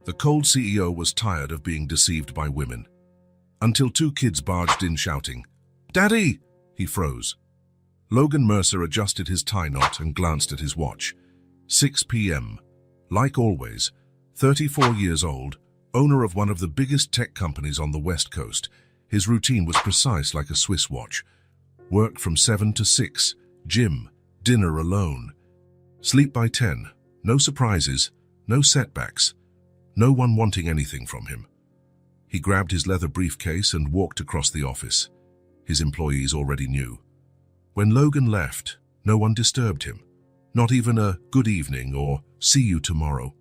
The cold CEO was tired of being deceived by women. Until two kids barged in shouting, "Daddy!" He froze. Logan Mercer adjusted his tie knot and glanced at his watch. 6 p.m. Like always, 34 years old, owner of one of the biggest tech companies on the West Coast, his routine was precise like a Swiss watch. Work from 7 to 6, gym, dinner alone. Sleep by 10, no surprises, no setbacks, no one wanting anything from him. He grabbed his leather briefcase and walked across the office. His employees already knew. When Logan left, no one disturbed him. Not even a "good evening" or "see you tomorrow."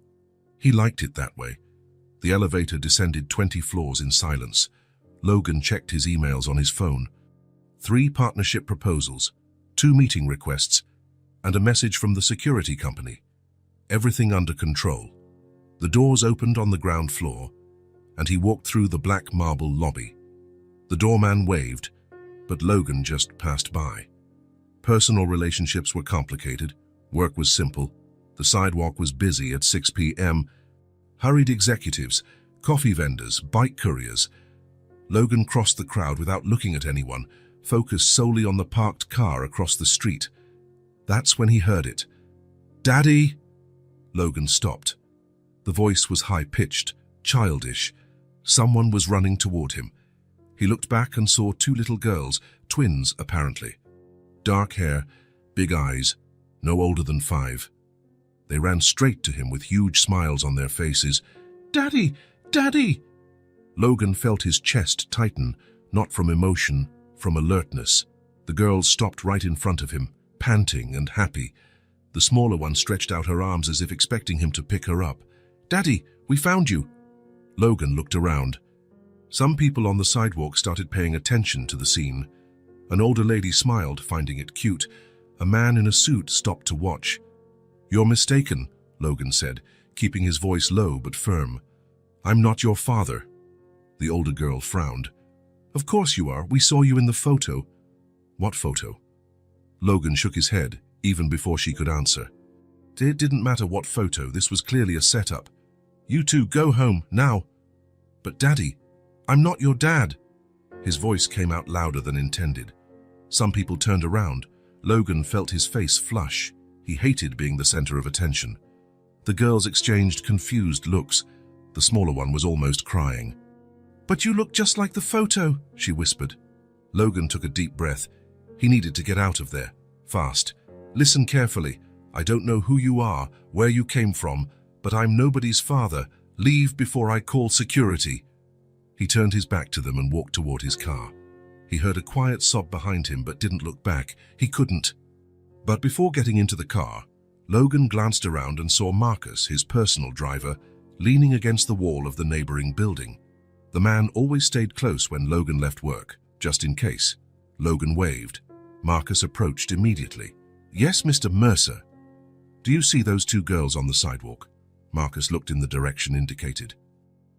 He liked it that way. The elevator descended 20 floors in silence. Logan checked his emails on his phone. 3 partnership proposals, 2 meeting requests, and a message from the security company. Everything under control. The doors opened on the ground floor, and he walked through the black marble lobby. The doorman waved, but Logan just passed by. Personal relationships were complicated. Work was simple. The sidewalk was busy at 6 p.m. Hurried executives, coffee vendors, bike couriers. Logan crossed the crowd without looking at anyone, focused solely on the parked car across the street. That's when he heard it. "Daddy!" Logan stopped. The voice was high-pitched, childish. Someone was running toward him. He looked back and saw 2 little girls, twins apparently. Dark hair, big eyes, no older than 5. They ran straight to him with huge smiles on their faces. "Daddy! Daddy!" Logan felt his chest tighten, not from emotion, from alertness. The girls stopped right in front of him, panting and happy. The smaller one stretched out her arms as if expecting him to pick her up. "Daddy, we found you!" Logan looked around. Some people on the sidewalk started paying attention to the scene. An older lady smiled, finding it cute. A man in a suit stopped to watch. "You're mistaken," Logan said, keeping his voice low but firm. "I'm not your father." The older girl frowned. "Of course you are. We saw you in the photo." "What photo?" Logan shook his head, even before she could answer. It didn't matter what photo, this was clearly a setup. "You two go home, now." "But Daddy, I'm not your dad." His voice came out louder than intended. Some people turned around. Logan felt his face flush. He hated being the center of attention. The girls exchanged confused looks. The smaller one was almost crying. "But you look just like the photo," she whispered. Logan took a deep breath. He needed to get out of there, fast. "Listen carefully. I don't know who you are, where you came from, but I'm nobody's father. Leave before I call security." He turned his back to them and walked toward his car. He heard a quiet sob behind him but didn't look back. He couldn't. But before getting into the car, Logan glanced around and saw Marcus, his personal driver, leaning against the wall of the neighboring building. The man always stayed close when Logan left work, just in case. Logan waved. Marcus approached immediately. "Yes, Mr. Mercer." "Do you see those 2 girls on the sidewalk?" Marcus looked in the direction indicated.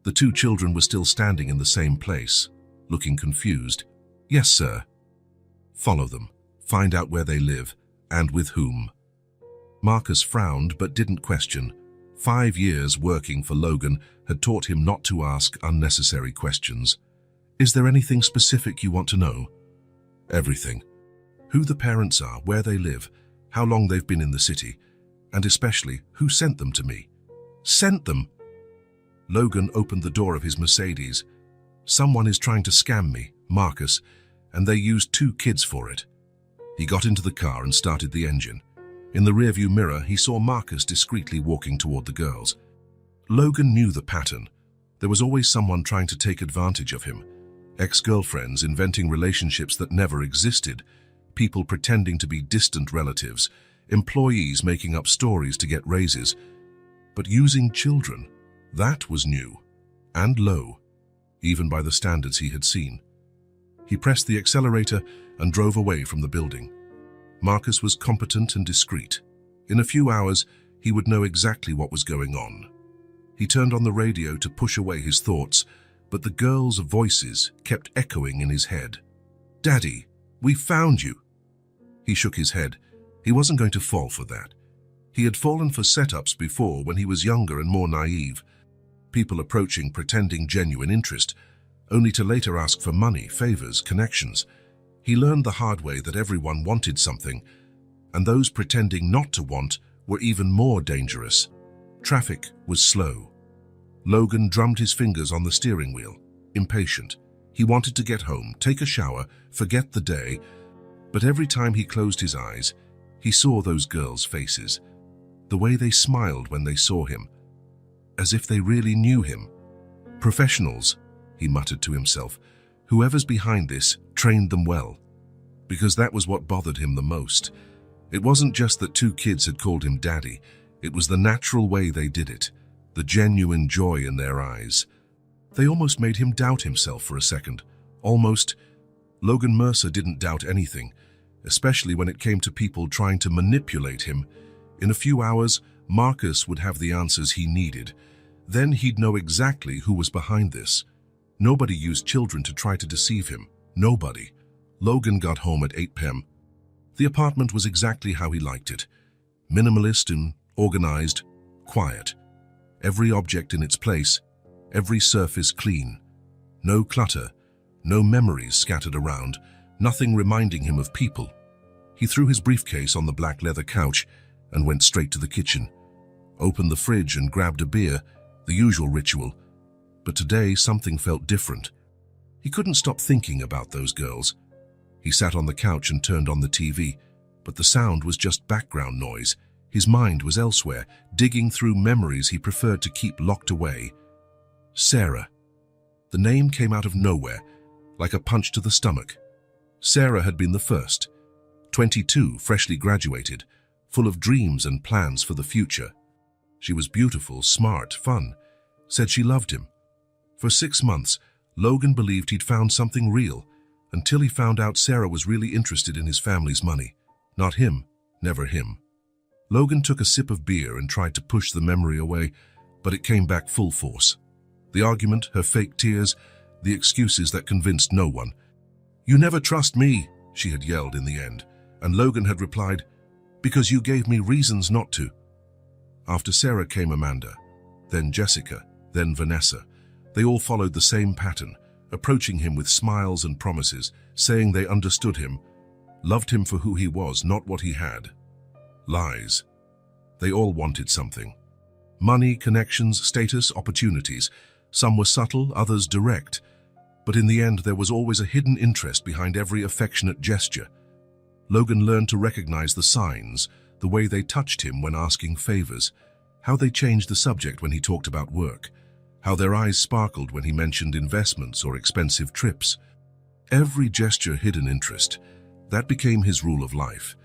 The 2 children were still standing in the same place, looking confused. "Yes, sir." "Follow them. Find out where they live, and with whom." Marcus frowned but didn't question. 5 years working for Logan had taught him not to ask unnecessary questions. "Is there anything specific you want to know?" "Everything. Who the parents are, where they live, how long they've been in the city, and especially who sent them to me." "Sent them?" Logan opened the door of his Mercedes. "Someone is trying to scam me, Marcus, and they used 2 kids for it." He got into the car and started the engine. In the rearview mirror, he saw Marcus discreetly walking toward the girls. Logan knew the pattern. There was always someone trying to take advantage of him. Ex-girlfriends inventing relationships that never existed, people pretending to be distant relatives, employees making up stories to get raises. But using children, that was new and low, even by the standards he had seen. He pressed the accelerator and drove away from the building. Marcus was competent and discreet. In a few hours, he would know exactly what was going on. He turned on the radio to push away his thoughts, but the girls' voices kept echoing in his head. "Daddy, we found you." He shook his head. He wasn't going to fall for that. He had fallen for setups before when he was younger and more naive. people approaching pretending genuine interest, only to later ask for money, favors, connections. He learned the hard way that everyone wanted something, and those pretending not to want were even more dangerous. Traffic was slow. Logan drummed his fingers on the steering wheel, impatient. He wanted to get home, take a shower, forget the day, but every time he closed his eyes, he saw those girls' faces, the way they smiled when they saw him, as if they really knew him. Professionals, he muttered to himself. Whoever's behind this trained them well, because that was what bothered him the most. It wasn't just that two kids had called him daddy, it was the natural way they did it, the genuine joy in their eyes. They almost made him doubt himself for a second. Almost. Logan Mercer didn't doubt anything, especially when it came to people trying to manipulate him. In a few hours, Marcus would have the answers he needed. Then he'd know exactly who was behind this. Nobody used children to try to deceive him. Nobody. Logan got home at 8 p.m. The apartment was exactly how he liked it. Minimalist and organized, quiet. Every object in its place, every surface clean. No clutter, no memories scattered around, nothing reminding him of people. He threw his briefcase on the black leather couch and went straight to the kitchen. Opened the fridge and grabbed a beer, the usual ritual. But today something felt different. He couldn't stop thinking about those girls. He sat on the couch and turned on the TV, but the sound was just background noise. His mind was elsewhere, digging through memories he preferred to keep locked away. Sarah. The name came out of nowhere, like a punch to the stomach. Sarah had been the first. 22, freshly graduated, full of dreams and plans for the future. She was beautiful, smart, fun, said she loved him. For 6 months, Logan believed he'd found something real, until he found out Sarah was really interested in his family's money. Not him, never him. Logan took a sip of beer and tried to push the memory away, but it came back full force. The argument, her fake tears, the excuses that convinced no one. "You never trust me," she had yelled in the end, and Logan had replied, "Because you gave me reasons not to." After Sarah came Amanda, then Jessica, then Vanessa. They all followed the same pattern, approaching him with smiles and promises, saying they understood him, loved him for who he was, not what he had. Lies. They all wanted something. Money, connections, status, opportunities. Some were subtle, others direct. But in the end, there was always a hidden interest behind every affectionate gesture. Logan learned to recognize the signs, the way they touched him when asking favors, how they changed the subject when he talked about work, how their eyes sparkled when he mentioned investments or expensive trips. Every gesture hid an interest. That became his rule of life.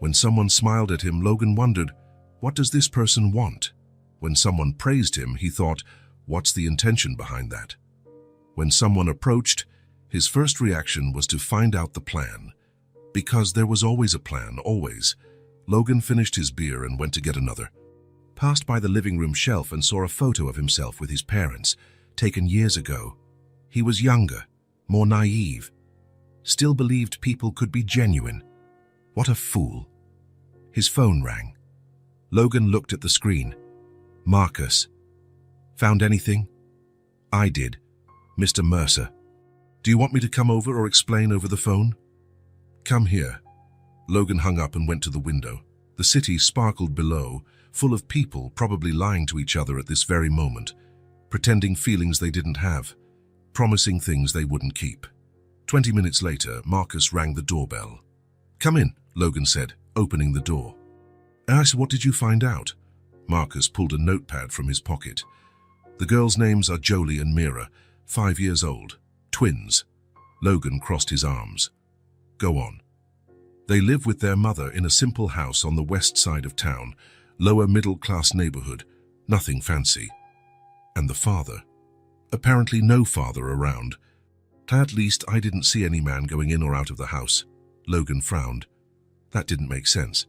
When someone smiled at him, Logan wondered, what does this person want? When someone praised him, he thought, what's the intention behind that? When someone approached, his first reaction was to find out the plan. Because there was always a plan, always. Logan finished his beer and went to get another. Passed by the living room shelf and saw a photo of himself with his parents, taken years ago. He was younger, more naive. Still believed people could be genuine. What a fool. His phone rang. Logan looked at the screen. Marcus. Found anything? I did. Mr. Mercer. Do you want me to come over or explain over the phone? Come here. Logan hung up and went to the window. The city sparkled below, full of people probably lying to each other at this very moment, pretending feelings they didn't have, promising things they wouldn't keep. 20 minutes later, Marcus rang the doorbell. Come in, Logan said, opening the door. What did you find out? Marcus pulled a notepad from his pocket. The girls' names are Jolie and Mira, 5 years old, twins. Logan crossed his arms. Go on. They live with their mother in a simple house on the west side of town, lower middle-class neighborhood, nothing fancy. And the father? Apparently no father around. At least I didn't see any man going in or out of the house. Logan frowned. That didn't make sense.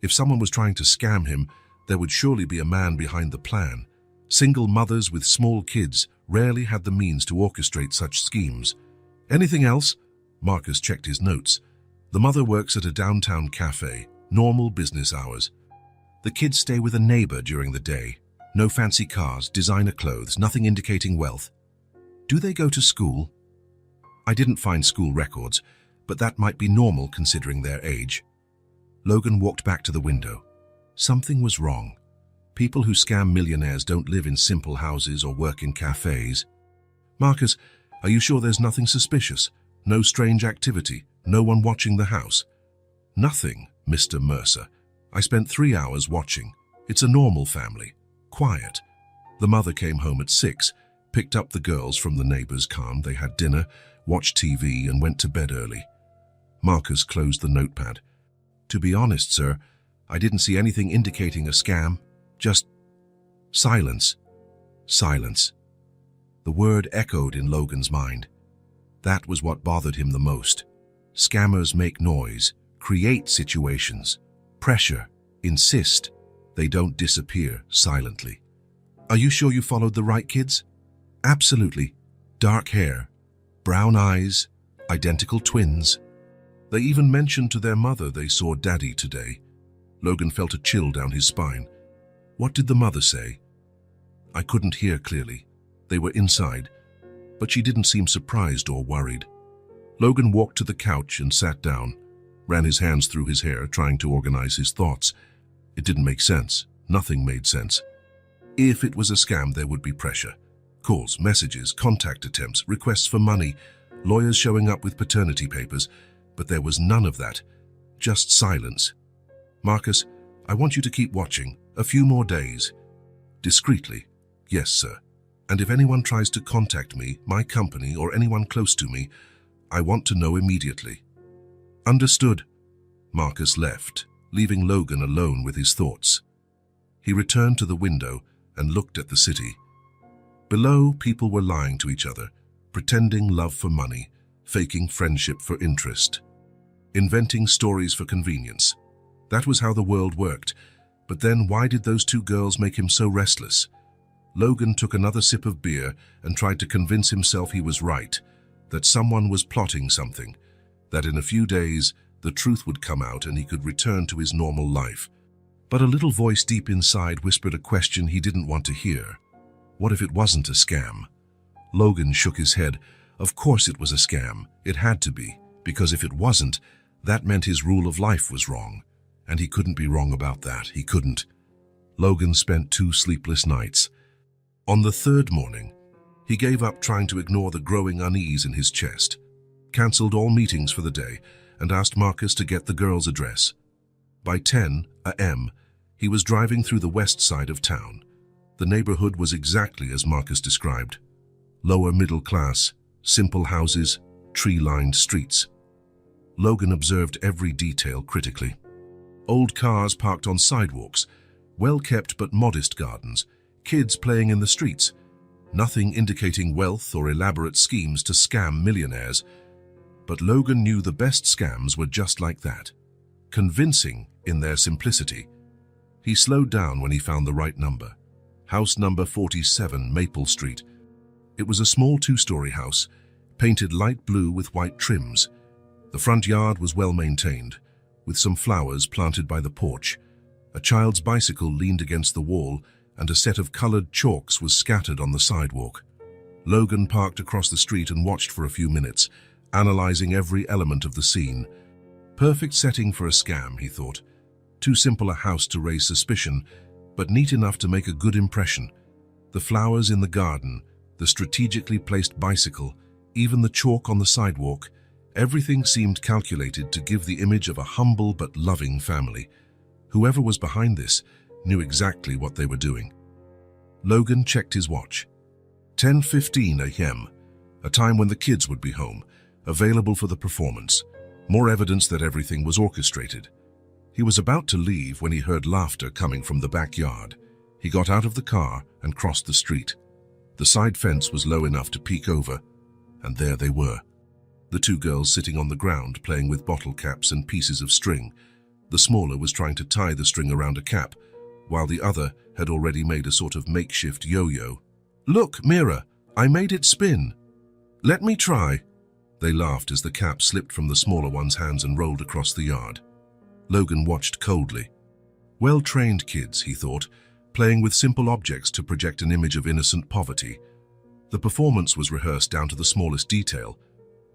If someone was trying to scam him, there would surely be a man behind the plan. Single mothers with small kids rarely had the means to orchestrate such schemes. Anything else? Marcus checked his notes. The mother works at a downtown cafe, normal business hours. The kids stay with a neighbor during the day. No fancy cars, designer clothes, nothing indicating wealth. Do they go to school? I didn't find school records, but that might be normal considering their age. Logan walked back to the window. Something was wrong. People who scam millionaires don't live in simple houses or work in cafes. Marcus, are you sure there's nothing suspicious? No strange activity? No one watching the house? Nothing, Mr. Mercer. I spent 3 hours watching. It's a normal family. Quiet. The mother came home at 6, picked up the girls from the neighbor's car. They had dinner, watched TV, and went to bed early. Marcus closed the notepad. To be honest, sir, I didn't see anything indicating a scam. Just silence. Silence. The word echoed in Logan's mind. That was what bothered him the most. Scammers make noise, create situations, pressure, insist. They don't disappear silently. Are you sure you followed the right kids? Absolutely. Dark hair, brown eyes, identical twins. They even mentioned to their mother they saw Daddy today. Logan felt a chill down his spine. What did the mother say? I couldn't hear clearly. They were inside, but she didn't seem surprised or worried. Logan walked to the couch and sat down, ran his hands through his hair, trying to organize his thoughts. It didn't make sense. Nothing made sense. If it was a scam, there would be pressure. Calls, messages, contact attempts, requests for money, lawyers showing up with paternity papers, but there was none of that. Just silence. Marcus, I want you to keep watching. A few more days. Discreetly. Yes, sir. And if anyone tries to contact me, my company, or anyone close to me, I want to know immediately. Understood. Marcus left, leaving Logan alone with his thoughts. He returned to the window and looked at the city. Below, people were lying to each other, pretending love for money, faking friendship for interest, inventing stories for convenience. That was how the world worked. But then why did those two girls make him so restless? Logan took another sip of beer and tried to convince himself he was right, that someone was plotting something, that in a few days the truth would come out and he could return to his normal life. But a little voice deep inside whispered a question he didn't want to hear. What if it wasn't a scam? Logan shook his head. Of course it was a scam. It had to be, because if it wasn't, that meant his rule of life was wrong. And he couldn't be wrong about that. He couldn't. Logan spent 2 sleepless nights. On the 3rd morning, he gave up trying to ignore the growing unease in his chest, cancelled all meetings for the day, and asked Marcus to get the girl's address. By 10 a.m., he was driving through the west side of town. The neighborhood was exactly as Marcus described. Lower middle class, simple houses, tree-lined streets. Logan observed every detail critically. Old cars parked on sidewalks, well-kept but modest gardens, kids playing in the streets, nothing indicating wealth or elaborate schemes to scam millionaires. But Logan knew the best scams were just like that, convincing in their simplicity. He slowed down when he found the right number. House number 47, Maple Street. It was a small 2-story house, painted light blue with white trims. The front yard was well maintained, with some flowers planted by the porch. A child's bicycle leaned against the wall, and a set of colored chalks was scattered on the sidewalk. Logan parked across the street and watched for a few minutes, analyzing every element of the scene. Perfect setting for a scam, he thought. Too simple a house to raise suspicion, but neat enough to make a good impression. The flowers in the garden, the strategically placed bicycle, even the chalk on the sidewalk, everything seemed calculated to give the image of a humble but loving family. Whoever was behind this knew exactly what they were doing. Logan checked his watch. 10:15 a.m., a time when the kids would be home, available for the performance. More evidence that everything was orchestrated. He was about to leave when he heard laughter coming from the backyard. He got out of the car and crossed the street. The side fence was low enough to peek over, and there they were. The 2 girls sitting on the ground playing with bottle caps and pieces of string. The smaller was trying to tie the string around a cap, while the other had already made a sort of makeshift yo-yo. "Look, Mira, I made it spin. Let me try." They laughed as the cap slipped from the smaller one's hands and rolled across the yard. Logan watched coldly. Well-trained kids, he thought, playing with simple objects to project an image of innocent poverty. The performance was rehearsed down to the smallest detail,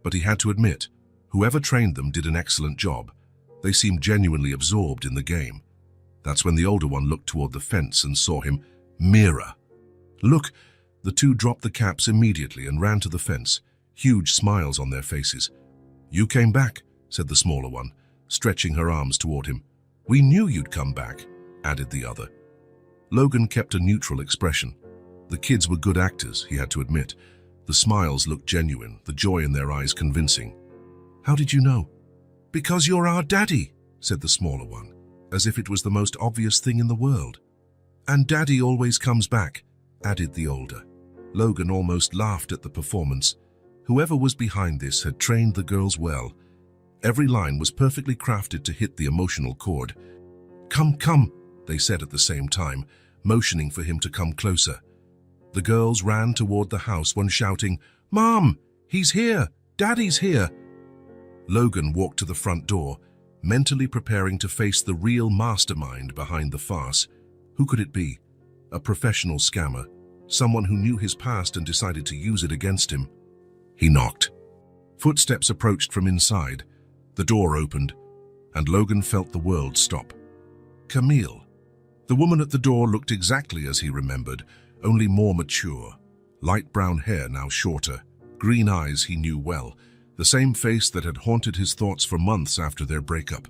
but he had to admit, whoever trained them did an excellent job. They seemed genuinely absorbed in the game. That's when the older one looked toward the fence and saw him. Mira! Look! The two dropped the caps immediately and ran to the fence, huge smiles on their faces. You came back, said the smaller one, stretching her arms toward him. We knew you'd come back, added the other. Logan kept a neutral expression. The kids were good actors, he had to admit. The smiles looked genuine, the joy in their eyes convincing. How did you know? Because you're our daddy, said the smaller one, as if it was the most obvious thing in the world. And daddy always comes back, added the older. Logan almost laughed at the performance. Whoever was behind this had trained the girls well. Every line was perfectly crafted to hit the emotional chord. Come, come, they said at the same time, motioning for him to come closer. The girls ran toward the house, one shouting, Mom, he's here! Daddy's here! Logan walked to the front door, mentally preparing to face the real mastermind behind the farce. Who could it be? A professional scammer, someone who knew his past and decided to use it against him. He knocked. Footsteps approached from inside. The door opened, and Logan felt the world stop. Camille. The woman at the door looked exactly as he remembered, only more mature. Light brown hair, now shorter. Green eyes he knew well. The same face that had haunted his thoughts for months after their breakup.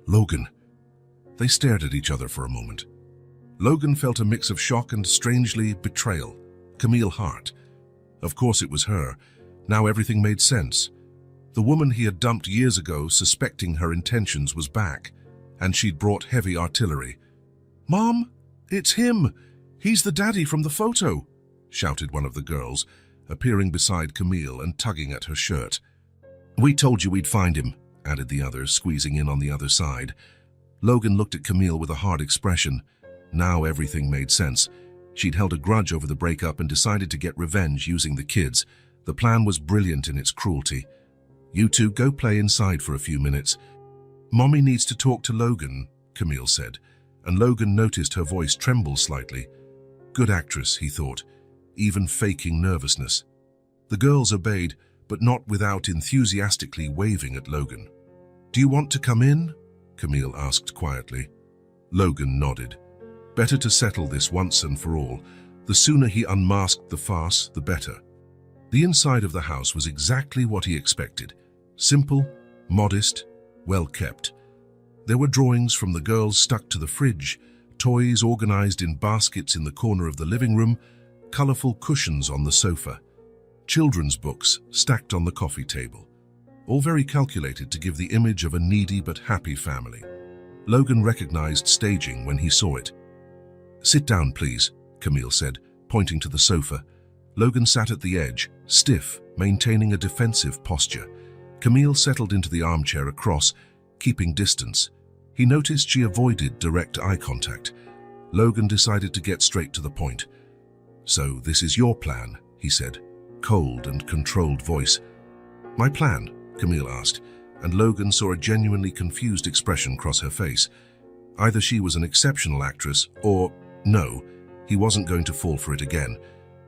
Logan. They stared at each other for a moment. Logan felt a mix of shock and, strangely, betrayal. Camille Hart. Of course it was her. Now everything made sense. The woman he had dumped years ago, suspecting her intentions, was back, and she'd brought heavy artillery. Mom, it's him! He's the daddy from the photo, shouted one of the girls, appearing beside Camille and tugging at her shirt. We told you we'd find him, added the other, squeezing in on the other side. Logan looked at Camille with a hard expression. Now everything made sense. She'd held a grudge over the breakup and decided to get revenge using the kids. The plan was brilliant in its cruelty. You two go play inside for a few minutes. Mommy needs to talk to Logan, Camille said, and Logan noticed her voice tremble slightly. Good actress, he thought, even faking nervousness. The girls obeyed, but not without enthusiastically waving at Logan. Do you want to come in? Camille asked quietly. Logan nodded. Better to settle this once and for all. The sooner he unmasked the farce, the better. The inside of the house was exactly what he expected. Simple, modest, well kept. There were drawings from the girls stuck to the fridge, toys organized in baskets in the corner of the living room, colorful cushions on the sofa, children's books stacked on the coffee table, all very calculated to give the image of a needy but happy family. Logan recognized staging when he saw it. Sit down, please, Camille said, pointing to the sofa. Logan sat at the edge, stiff, maintaining a defensive posture. Camille settled into the armchair across, keeping distance. He noticed she avoided direct eye contact. Logan decided to get straight to the point. So this is your plan, he said, cold and controlled voice. My plan? Camille asked, and Logan saw a genuinely confused expression cross her face. Either she was an exceptional actress, or, no, he wasn't going to fall for it again.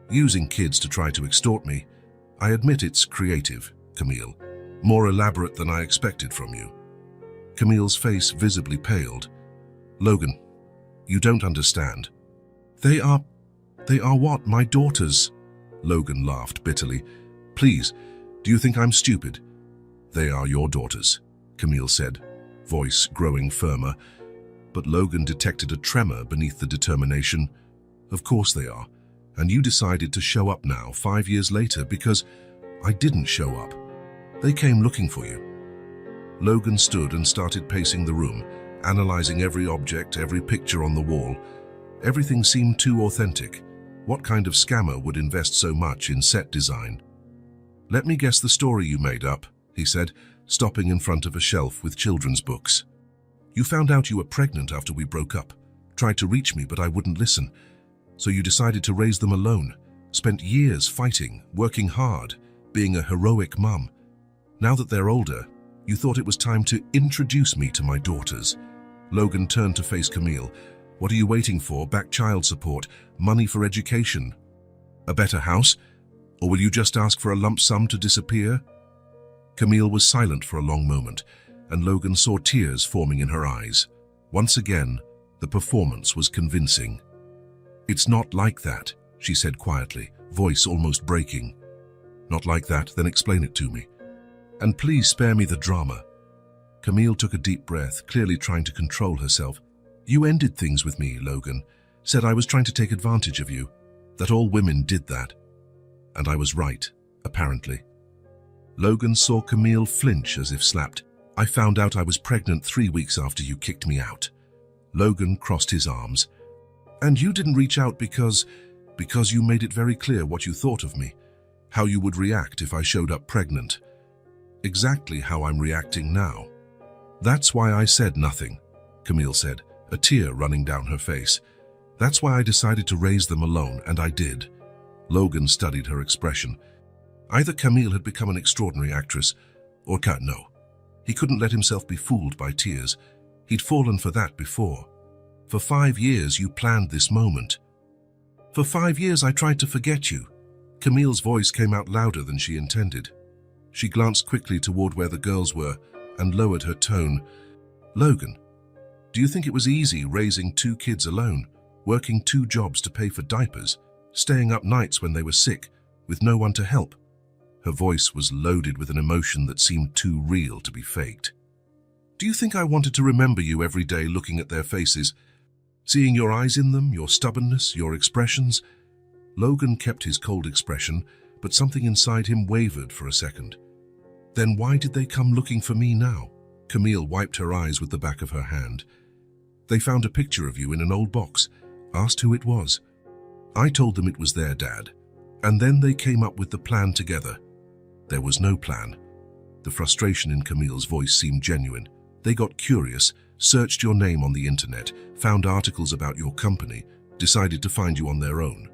Using kids to try to extort me. I admit it's creative, Camille. More elaborate than I expected from you. Camille's face visibly paled. Logan, you don't understand. They are what, my daughters? Logan laughed bitterly. Please, do you think I'm stupid? They are your daughters, Camille said, voice growing firmer. But Logan detected a tremor beneath the determination. Of course they are. And you decided to show up now, 5 years later, because I didn't show up. They came looking for you. Logan stood and started pacing the room, analyzing every object, every picture on the wall. Everything seemed too authentic. What kind of scammer would invest so much in set design? Let me guess the story you made up, he said, stopping in front of a shelf with children's books. You found out you were pregnant after we broke up. Tried to reach me, but I wouldn't listen. So you decided to raise them alone. Spent years fighting, working hard, being a heroic mum. Now that they're older, you thought it was time to introduce me to my daughters. Logan turned to face Camille. What are you waiting for? Back child support, money for education, a better house? Or will you just ask for a lump sum to disappear? Camille was silent for a long moment, and Logan saw tears forming in her eyes. Once again, the performance was convincing. "It's not like that," she said quietly, voice almost breaking. "Not like that? Then explain it to me. And please spare me the drama." Camille took a deep breath, clearly trying to control herself. "You ended things with me, Logan. Said I was trying to take advantage of you. That all women did that. And I was right, apparently." Logan saw Camille flinch as if slapped. "I found out I was pregnant 3 weeks after you kicked me out." Logan crossed his arms. "And you didn't reach out because you made it very clear what you thought of me, how you would react if I showed up pregnant. Exactly how I'm reacting now." "That's why I said nothing," Camille said, a tear running down her face. "That's why I decided to raise them alone, and I did." Logan studied her expression. Either Camille had become an extraordinary actress, or no. He couldn't let himself be fooled by tears. He'd fallen for that before. "For 5 years you planned this moment." "For 5 years I tried to forget you." Camille's voice came out louder than she intended. She glanced quickly toward where the girls were and lowered her tone. "Logan, do you think it was easy raising 2 kids alone, working 2 jobs to pay for diapers, staying up nights when they were sick, with no one to help?" Her voice was loaded with an emotion that seemed too real to be faked. "Do you think I wanted to remember you every day looking at their faces, seeing your eyes in them, your stubbornness, your expressions?" Logan kept his cold expression, but something inside him wavered for a second. "Then why did they come looking for me now?" Camille wiped her eyes with the back of her hand. "They found a picture of you in an old box, asked who it was. I told them it was their dad, and then they came up with the plan together." There was no plan. The frustration in Camille's voice seemed genuine. "They got curious, searched your name on the internet, found articles about your company, decided to find you on their own."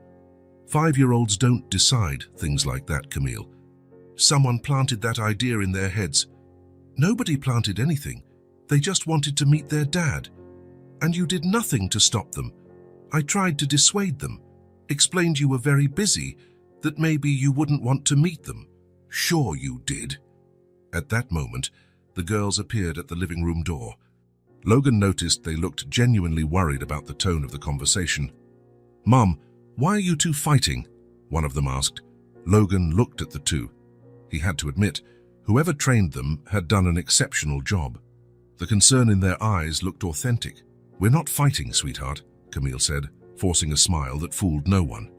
5-year-olds don't decide things like that, Camille. Someone planted that idea in their heads. Nobody planted anything. They just wanted to meet their dad. And you did nothing to stop them. I tried to dissuade them, explained you were very busy, that maybe you wouldn't want to meet them. Sure you did." At that moment, the girls appeared at the living room door. Logan noticed they looked genuinely worried about the tone of the conversation. "Mom, why are you two fighting?" one of them asked. Logan looked at the two. He had to admit, whoever trained them had done an exceptional job. The concern in their eyes looked authentic. "We're not fighting, sweetheart," Camille said, forcing a smile that fooled no one.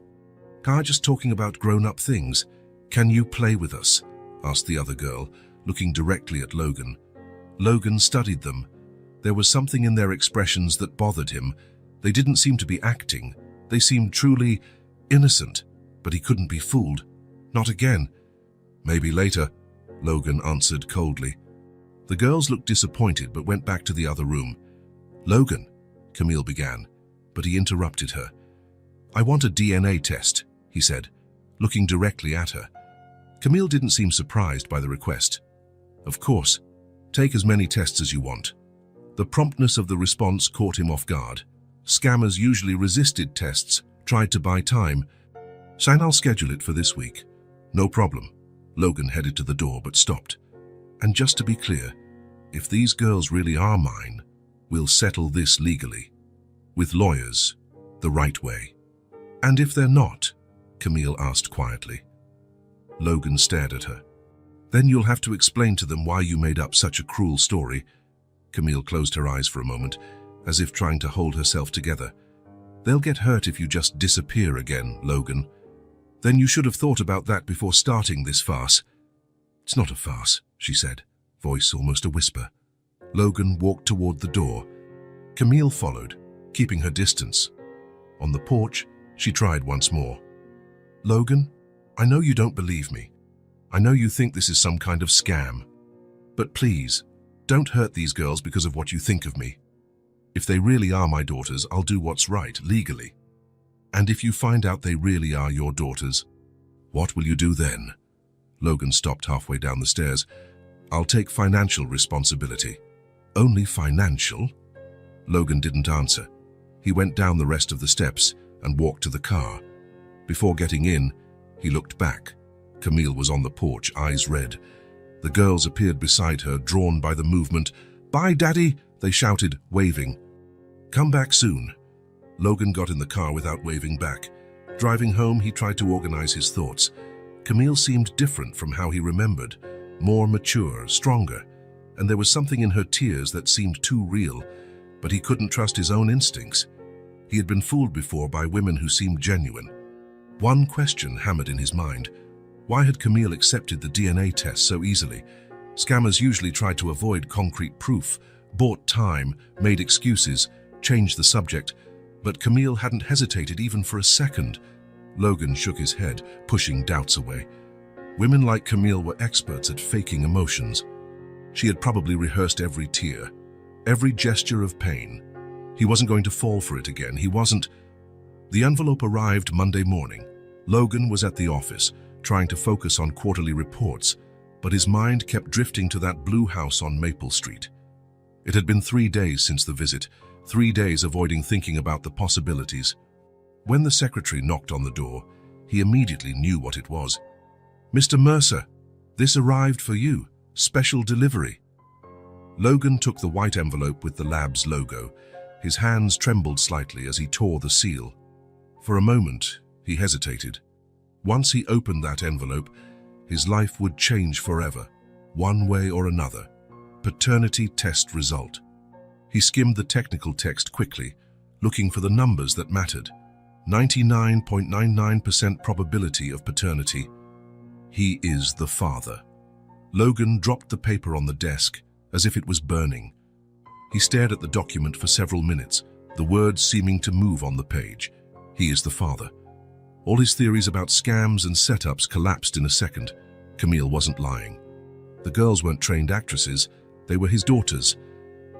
"We're just talking about grown-up things. Can you play with us?" asked the other girl, looking directly at Logan. Logan studied them. There was something in their expressions that bothered him. They didn't seem to be acting. They seemed truly innocent, but he couldn't be fooled. Not again. "Maybe later," Logan answered coldly. The girls looked disappointed but went back to the other room. "Logan," Camille began, but he interrupted her. "I want a DNA test," he said, looking directly at her. Camille didn't seem surprised by the request. "Of course. Take as many tests as you want." The promptness of the response caught him off guard. Scammers usually resisted tests, tried to buy time. "Sign, I'll schedule it for this week." "No problem." Logan headed to the door but stopped. "And just to be clear, if these girls really are mine, we'll settle this legally. With lawyers, the right way." "And if they're not?" Camille asked quietly. Logan stared at her. "Then you'll have to explain to them why you made up such a cruel story." Camille closed her eyes for a moment, as if trying to hold herself together. "They'll get hurt if you just disappear again, Logan. Then you should have thought about that before starting this farce." "It's not a farce," she said, voice almost a whisper. Logan walked toward the door. Camille followed, keeping her distance. On the porch, she tried once more. "Logan, I know you don't believe me. I know you think this is some kind of scam. But please, don't hurt these girls because of what you think of me. If they really are my daughters, I'll do what's right, legally. And if you find out they really are your daughters, what will you do then?" Logan stopped halfway down the stairs. "I'll take financial responsibility." "Only financial?" Logan didn't answer. He went down the rest of the steps and walked to the car. Before getting in, he looked back. Camille was on the porch, eyes red. The girls appeared beside her, drawn by the movement. "Bye, Daddy," they shouted, waving. "Come back soon." Logan got in the car without waving back. Driving home, he tried to organize his thoughts. Camille seemed different from how he remembered, more mature, stronger, and there was something in her tears that seemed too real, but he couldn't trust his own instincts. He had been fooled before by women who seemed genuine. One question hammered in his mind. Why had Camille accepted the DNA test so easily? Scammers usually tried to avoid concrete proof, bought time, made excuses, changed the subject, but Camille hadn't hesitated even for a second. Logan shook his head, pushing doubts away. Women like Camille were experts at faking emotions. She had probably rehearsed every tear, every gesture of pain. He wasn't going to fall for it again. He wasn't. The envelope arrived Monday morning. Logan was at the office, trying to focus on quarterly reports, but his mind kept drifting to that blue house on Maple Street. It had been 3 days since the visit, 3 days avoiding thinking about the possibilities. When the secretary knocked on the door, he immediately knew what it was. "Mr. Mercer, this arrived for you. Special delivery." Logan took the white envelope with the lab's logo. His hands trembled slightly as he tore the seal. For a moment, he hesitated. Once he opened that envelope, his life would change forever, one way or another. Paternity test result. He skimmed the technical text quickly, looking for the numbers that mattered. 99.99% probability of paternity. He is the father. Logan dropped the paper on the desk as if it was burning. He stared at the document for several minutes, the words seeming to move on the page. He is the father. All his theories about scams and setups collapsed in a second. Camille wasn't lying. The girls weren't trained actresses, they were his daughters.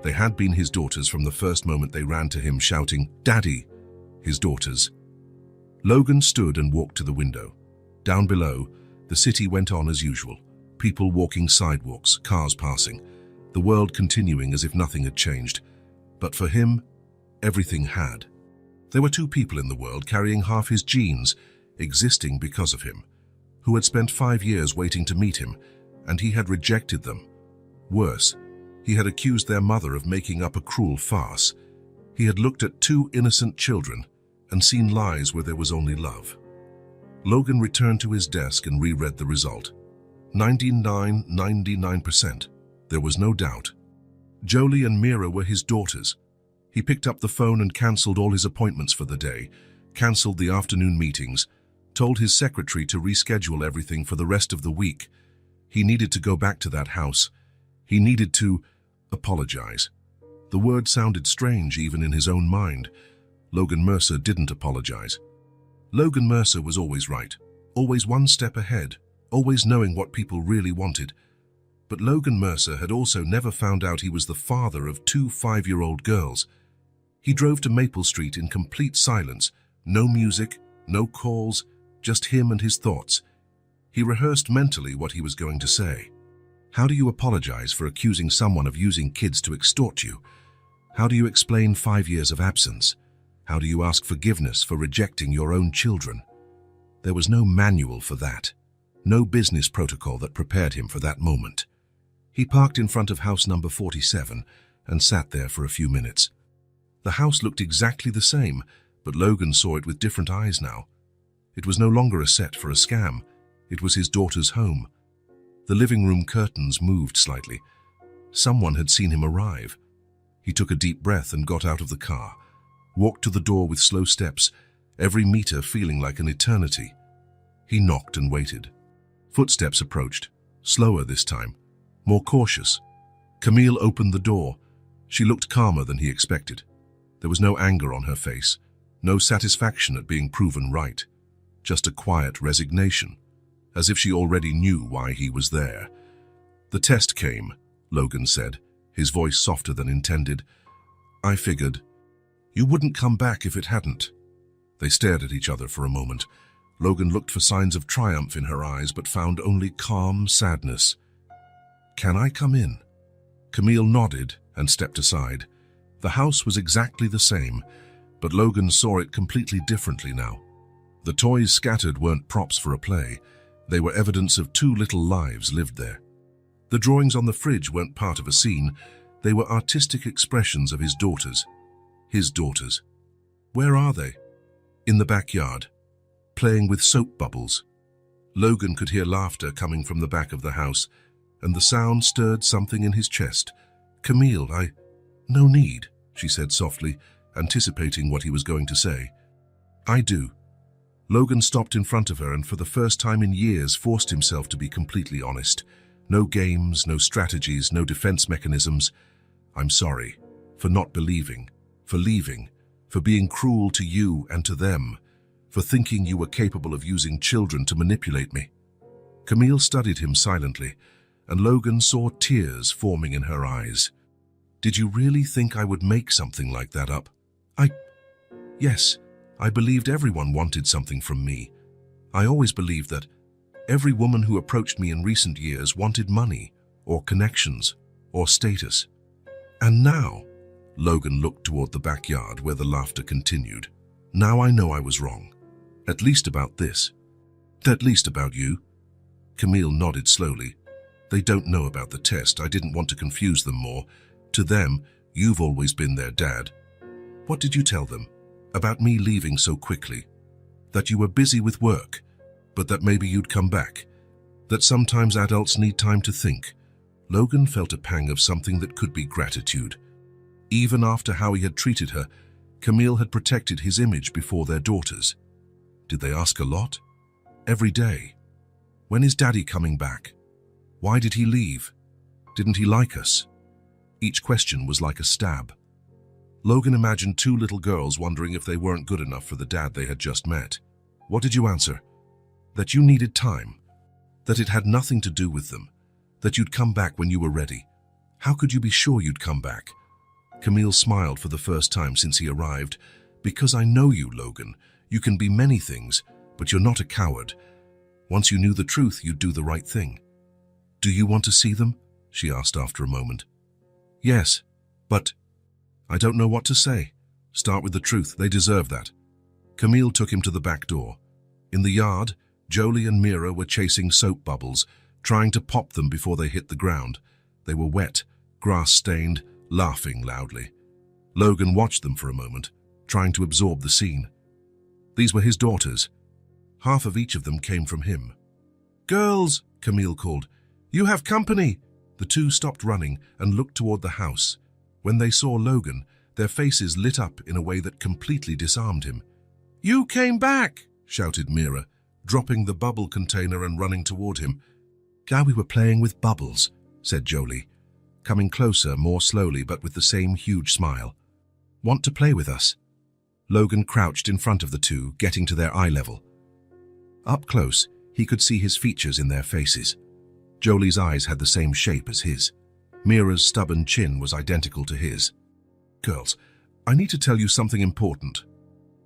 They had been his daughters from the first moment they ran to him shouting, "Daddy!" His daughters. Logan stood and walked to the window. Down below, the city went on as usual. People walking sidewalks, cars passing, the world continuing as if nothing had changed. But for him, everything had. There were 2 people in the world carrying half his genes, existing because of him, who had spent 5 years waiting to meet him, and he had rejected them. Worse, he had accused their mother of making up a cruel farce. He had looked at 2 innocent children and seen lies where there was only love. Logan returned to his desk and reread the result. 99%. There was no doubt. Jolie and Mira were his daughters. He picked up the phone and cancelled all his appointments for the day, cancelled the afternoon meetings, told his secretary to reschedule everything for the rest of the week. He needed to go back to that house. He needed to apologize. The word sounded strange even in his own mind. Logan Mercer didn't apologize. Logan Mercer was always right, always one step ahead, always knowing what people really wanted. But Logan Mercer had also never found out he was the father of 2 5-year-old girls. He drove to Maple Street in complete silence, no music, no calls, just him and his thoughts. He rehearsed mentally what he was going to say. How do you apologize for accusing someone of using kids to extort you? How do you explain 5 years of absence? How do you ask forgiveness for rejecting your own children? There was no manual for that, no business protocol that prepared him for that moment. He parked in front of house number 47 and sat there for a few minutes. The house looked exactly the same, but Logan saw it with different eyes now. It was no longer a set for a scam. It was his daughter's home. The living room curtains moved slightly. Someone had seen him arrive. He took a deep breath and got out of the car, walked to the door with slow steps, every meter feeling like an eternity. He knocked and waited. Footsteps approached, slower this time, more cautious. Camille opened the door. She looked calmer than he expected. There was no anger on her face, no satisfaction at being proven right, just a quiet resignation, as if she already knew why he was there. "The test came," Logan said, his voice softer than intended. "I figured. You wouldn't come back if it hadn't." They stared at each other for a moment. Logan looked for signs of triumph in her eyes, but found only calm sadness. "Can I come in?" Camille nodded and stepped aside. The house was exactly the same. But Logan saw it completely differently now. The toys scattered weren't props for a play. They were evidence of two little lives lived there. The drawings on the fridge weren't part of a scene. They were artistic expressions of his daughters. His daughters. Where are they? In the backyard, playing with soap bubbles. Logan could hear laughter coming from the back of the house, and the sound stirred something in his chest. "Camille, No need," she said softly, anticipating what he was going to say. "I do." Logan stopped in front of her and for the first time in years forced himself to be completely honest. No games, no strategies, no defense mechanisms. "I'm sorry. For not believing. For leaving. For being cruel to you and to them. For thinking you were capable of using children to manipulate me." Camille studied him silently, and Logan saw tears forming in her eyes. "Did you really think I would make something like that up?" Yes, I believed everyone wanted something from me. I always believed that every woman who approached me in recent years wanted money, or connections, or status. And now," Logan looked toward the backyard where the laughter continued, "now I know I was wrong. At least about this. At least about you." Camille nodded slowly. "They don't know about the test. I didn't want to confuse them more. To them, you've always been their dad." "What did you tell them? About me leaving so quickly? That you were busy with work, but that maybe you'd come back? That sometimes adults need time to think?" Logan felt a pang of something that could be gratitude. Even after how he had treated her, Camille had protected his image before their daughters. Did they ask a lot? Every day. "When is Daddy coming back? Why did he leave? Didn't he like us?" Each question was like a stab. Logan imagined two little girls wondering if they weren't good enough for the dad they had just met. "What did you answer?" "That you needed time. That it had nothing to do with them. That you'd come back when you were ready." "How could you be sure you'd come back?" Camille smiled for the first time since he arrived. "Because I know you, Logan. You can be many things, but you're not a coward. Once you knew the truth, you'd do the right thing." "Do you want to see them?" she asked after a moment. "Yes, but I don't know what to say." "Start with the truth. They deserve that." Camille took him to the back door. In the yard, Jolie and Mira were chasing soap bubbles, trying to pop them before they hit the ground. They were wet, grass-stained, laughing loudly. Logan watched them for a moment, trying to absorb the scene. These were his daughters. Half of each of them came from him. "Girls," Camille called, "you have company." The two stopped running and looked toward the house. When they saw Logan, their faces lit up in a way that completely disarmed him. "You came back," shouted Mira, dropping the bubble container and running toward him. "We were playing with bubbles," said Jolie, coming closer more slowly but with the same huge smile. "Want to play with us?" Logan crouched in front of the two, getting to their eye level. Up close, he could see his features in their faces. Jolie's eyes had the same shape as his. Mira's stubborn chin was identical to his. "Girls, I need to tell you something important."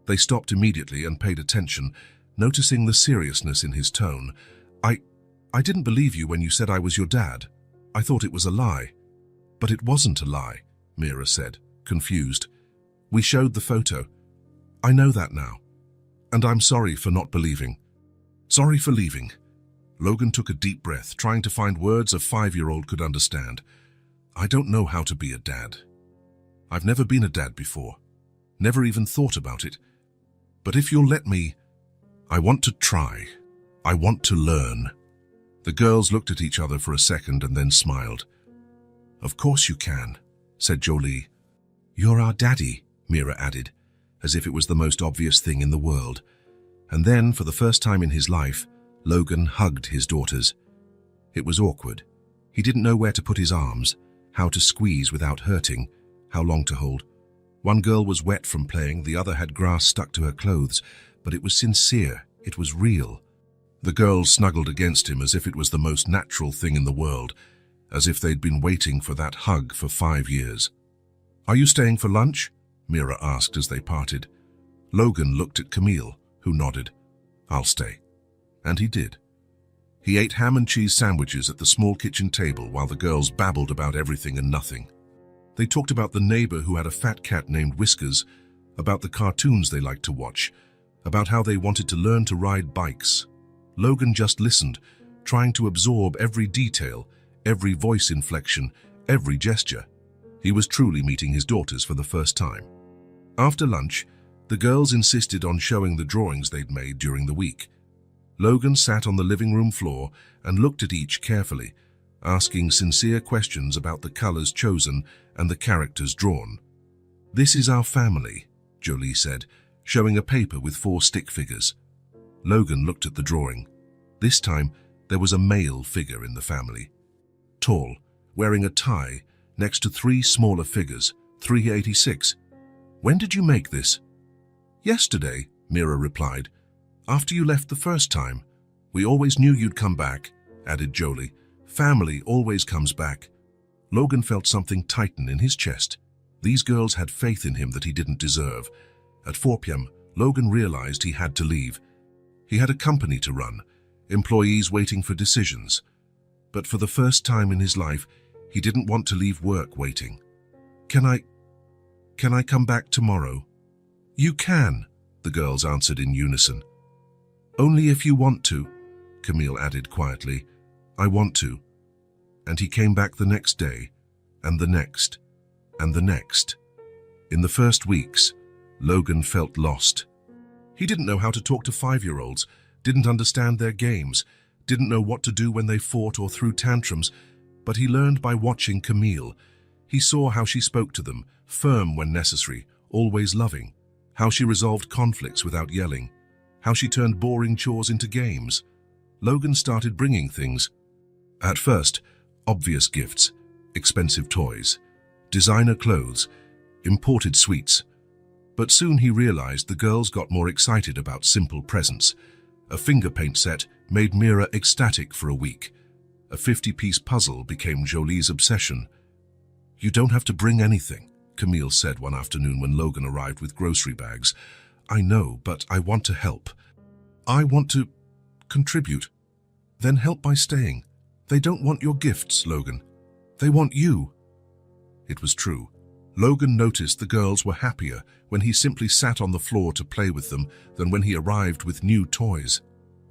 They stopped immediately and paid attention, noticing the seriousness in his tone. I didn't believe you when you said I was your dad. I thought it was a lie." "But it wasn't a lie," Mira said, confused. "We showed the photo. I know that now. And I'm sorry for not believing. Sorry for leaving." Logan took a deep breath, trying to find words a 5-year-old could understand. "I don't know how to be a dad. I've never been a dad before. Never even thought about it. But if you'll let me, I want to try. I want to learn." The girls looked at each other for a second and then smiled. "Of course you can," said Jolie. "You're our daddy," Mira added, as if it was the most obvious thing in the world. And then, for the first time in his life, Logan hugged his daughters. It was awkward. He didn't know where to put his arms, how to squeeze without hurting, how long to hold. One girl was wet from playing, the other had grass stuck to her clothes, but it was sincere, it was real. The girls snuggled against him as if it was the most natural thing in the world, as if they'd been waiting for that hug for 5 years. "Are you staying for lunch?" Mira asked as they parted. Logan looked at Camille, who nodded. "I'll stay." And he did. He ate ham and cheese sandwiches at the small kitchen table while the girls babbled about everything and nothing. They talked about the neighbor who had a fat cat named Whiskers, about the cartoons they liked to watch, about how they wanted to learn to ride bikes. Logan just listened, trying to absorb every detail, every voice inflection, every gesture. He was truly meeting his daughters for the first time. After lunch, the girls insisted on showing the drawings they'd made during the week. Logan sat on the living room floor and looked at each carefully, asking sincere questions about the colors chosen and the characters drawn. "This is our family," Jolie said, showing a paper with 4 stick figures. Logan looked at the drawing. This time, there was a male figure in the family. Tall, wearing a tie, next to 3 smaller figures, 386. "When did you make this?" "Yesterday," Mira replied. "After you left the first time. We always knew you'd come back," added Jolie. "Family always comes back." Logan felt something tighten in his chest. These girls had faith in him that he didn't deserve. At 4 p.m., Logan realized he had to leave. He had a company to run, employees waiting for decisions. But for the first time in his life, he didn't want to leave work waiting. Can I come back tomorrow?" "You can," the girls answered in unison. "Only if you want to," Camille added quietly. "I want to." And he came back the next day, and the next, and the next. In the first weeks, Logan felt lost. He didn't know how to talk to 5-year-olds, didn't understand their games, didn't know what to do when they fought or threw tantrums, but he learned by watching Camille. He saw how she spoke to them, firm when necessary, always loving, how she resolved conflicts without yelling, how she turned boring chores into games. Logan started bringing things. At first, obvious gifts, expensive toys, designer clothes, imported sweets. But soon he realized the girls got more excited about simple presents. A finger paint set made Mira ecstatic for a week. A 50-piece puzzle became Jolie's obsession. "You don't have to bring anything," Camille said one afternoon when Logan arrived with grocery bags. "I know, but I want to help. I want to contribute." "Then help by staying. They don't want your gifts, Logan. They want you." It was true. Logan noticed the girls were happier when he simply sat on the floor to play with them than when he arrived with new toys.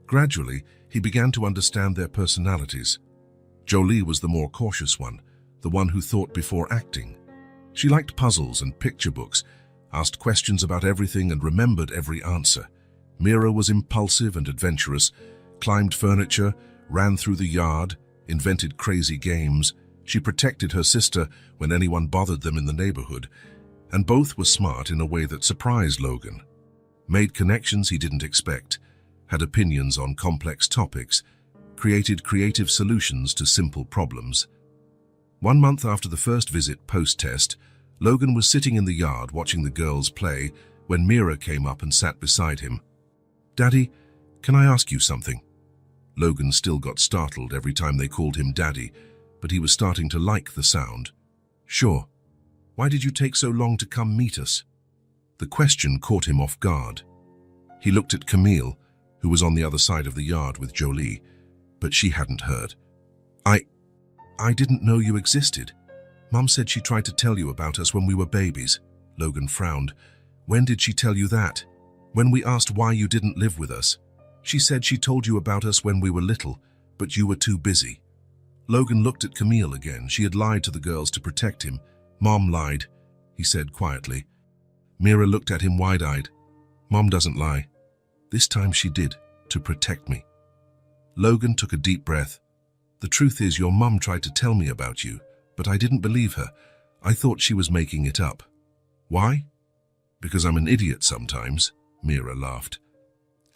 Gradually, he began to understand their personalities. Jolie was the more cautious one, the one who thought before acting. She liked puzzles and picture books, asked questions about everything and remembered every answer. Mira was impulsive and adventurous, climbed furniture, ran through the yard, invented crazy games. She protected her sister when anyone bothered them in the neighborhood, and both were smart in a way that surprised Logan. Made connections he didn't expect, had opinions on complex topics, created creative solutions to simple problems. 1 month after the first visit post-test, Logan was sitting in the yard watching the girls play when Mira came up and sat beside him. "Daddy, can I ask you something?" Logan still got startled every time they called him Daddy, but he was starting to like the sound. "Sure. Why did you take so long to come meet us?" The question caught him off guard. He looked at Camille, who was on the other side of the yard with Jolie, but she hadn't heard. I didn't know you existed. Mum said she tried to tell you about us when we were babies." Logan frowned. "When did she tell you that?" "When we asked why you didn't live with us. She said she told you about us when we were little, but you were too busy." Logan looked at Camille again. She had lied to the girls to protect him. "Mom lied," he said quietly. Mira looked at him wide-eyed. "Mom doesn't lie. This time she did, to protect me." Logan took a deep breath. "The truth is, your mum tried to tell me about you, but I didn't believe her. I thought she was making it up." "Why?" "Because I'm an idiot sometimes," Mira laughed.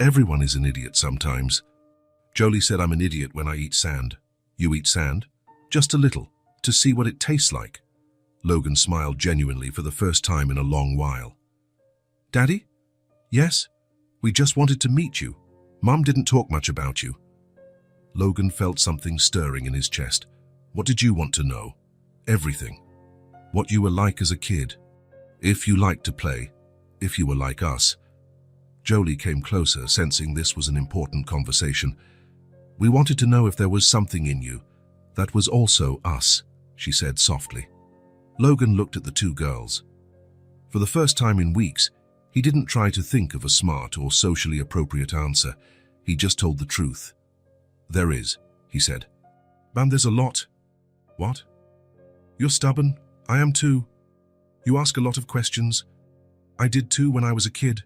"Everyone is an idiot sometimes." Jolie said I'm an idiot when I eat sand. "You eat sand?" "Just a little, to see what it tastes like." Logan smiled genuinely for the first time in a long while. "Daddy?" "Yes? We just wanted to meet you. Mum didn't talk much about you." Logan felt something stirring in his chest. "What did you want to know?" "Everything. What you were like as a kid. If you liked to play. If you were like us." Jolie came closer, sensing this was an important conversation. "We wanted to know if there was something in you that was also us," she said softly. Logan looked at the two girls. For the first time in weeks, he didn't try to think of a smart or socially appropriate answer. He just told the truth. "There is," he said. "Ma'am, there's a lot." "What?" "You're stubborn. I am too. You ask a lot of questions. I did too when I was a kid."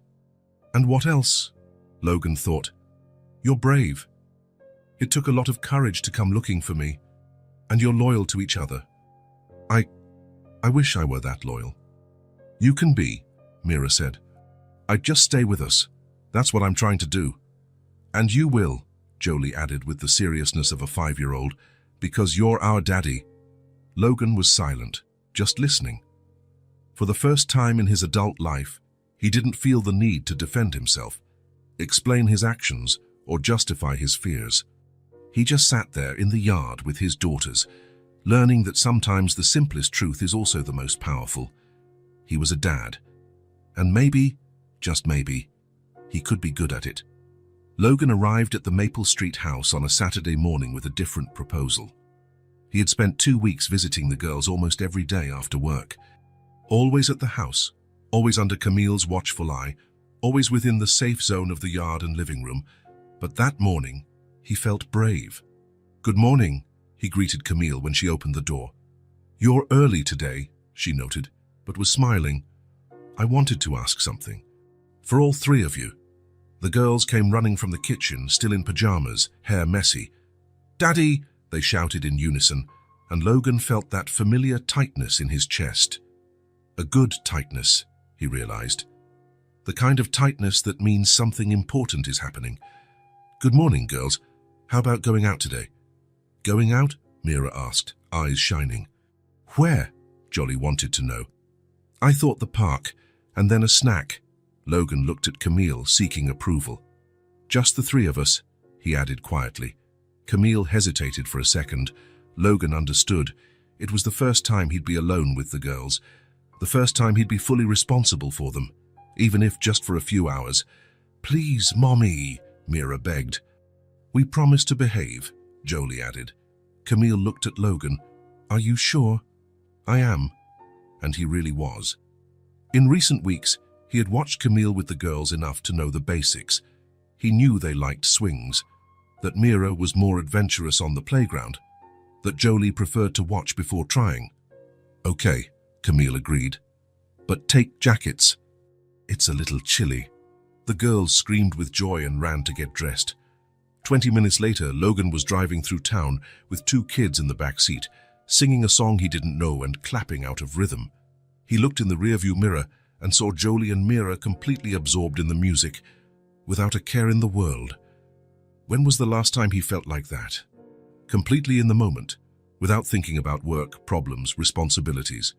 "And what else?" Logan thought. "You're brave. It took a lot of courage to come looking for me. And you're loyal to each other. I wish I were that loyal." "You can be," Mira said. "I'd just stay with us. That's what I'm trying to do." "And you will," Jolie added with the seriousness of a 5-year-old, "because you're our daddy." Logan was silent, just listening. For the first time in his adult life, he didn't feel the need to defend himself, explain his actions, or justify his fears. He just sat there in the yard with his daughters, learning that sometimes the simplest truth is also the most powerful. He was a dad, and maybe, just maybe, he could be good at it. Logan arrived at the Maple Street house on a Saturday morning with a different proposal. He had spent 2 weeks visiting the girls almost every day after work. Always at the house, always under Camille's watchful eye, always within the safe zone of the yard and living room. But that morning, he felt brave. "Good morning," he greeted Camille when she opened the door. "You're early today," she noted, but was smiling. "I wanted to ask something. For all 3 of you." The girls came running from the kitchen, still in pajamas, hair messy. "Daddy!" they shouted in unison, and Logan felt that familiar tightness in his chest. A good tightness, he realized. The kind of tightness that means something important is happening. "Good morning, girls. How about going out today?" "Going out?" Mira asked, eyes shining. "Where?" Jolie wanted to know. "I thought the park, and then a snack." Logan looked at Camille, seeking approval. "Just the 3 of us," he added quietly. Camille hesitated for a second. Logan understood. It was the first time he'd be alone with the girls, the first time he'd be fully responsible for them, even if just for a few hours. "Please, Mommy," Mira begged. "We promise to behave," Jolie added. Camille looked at Logan. "Are you sure?" "I am." And he really was. In recent weeks, he had watched Camille with the girls enough to know the basics. He knew they liked swings, that Mira was more adventurous on the playground, that Jolie preferred to watch before trying. "Okay," Camille agreed. "But take jackets. It's a little chilly." The girls screamed with joy and ran to get dressed. 20 minutes later, Logan was driving through town with 2 kids in the back seat, singing a song he didn't know and clapping out of rhythm. He looked in the rearview mirror and saw Jolie and Mira completely absorbed in the music, without a care in the world. When was the last time he felt like that? Completely in the moment, without thinking about work, problems, responsibilities.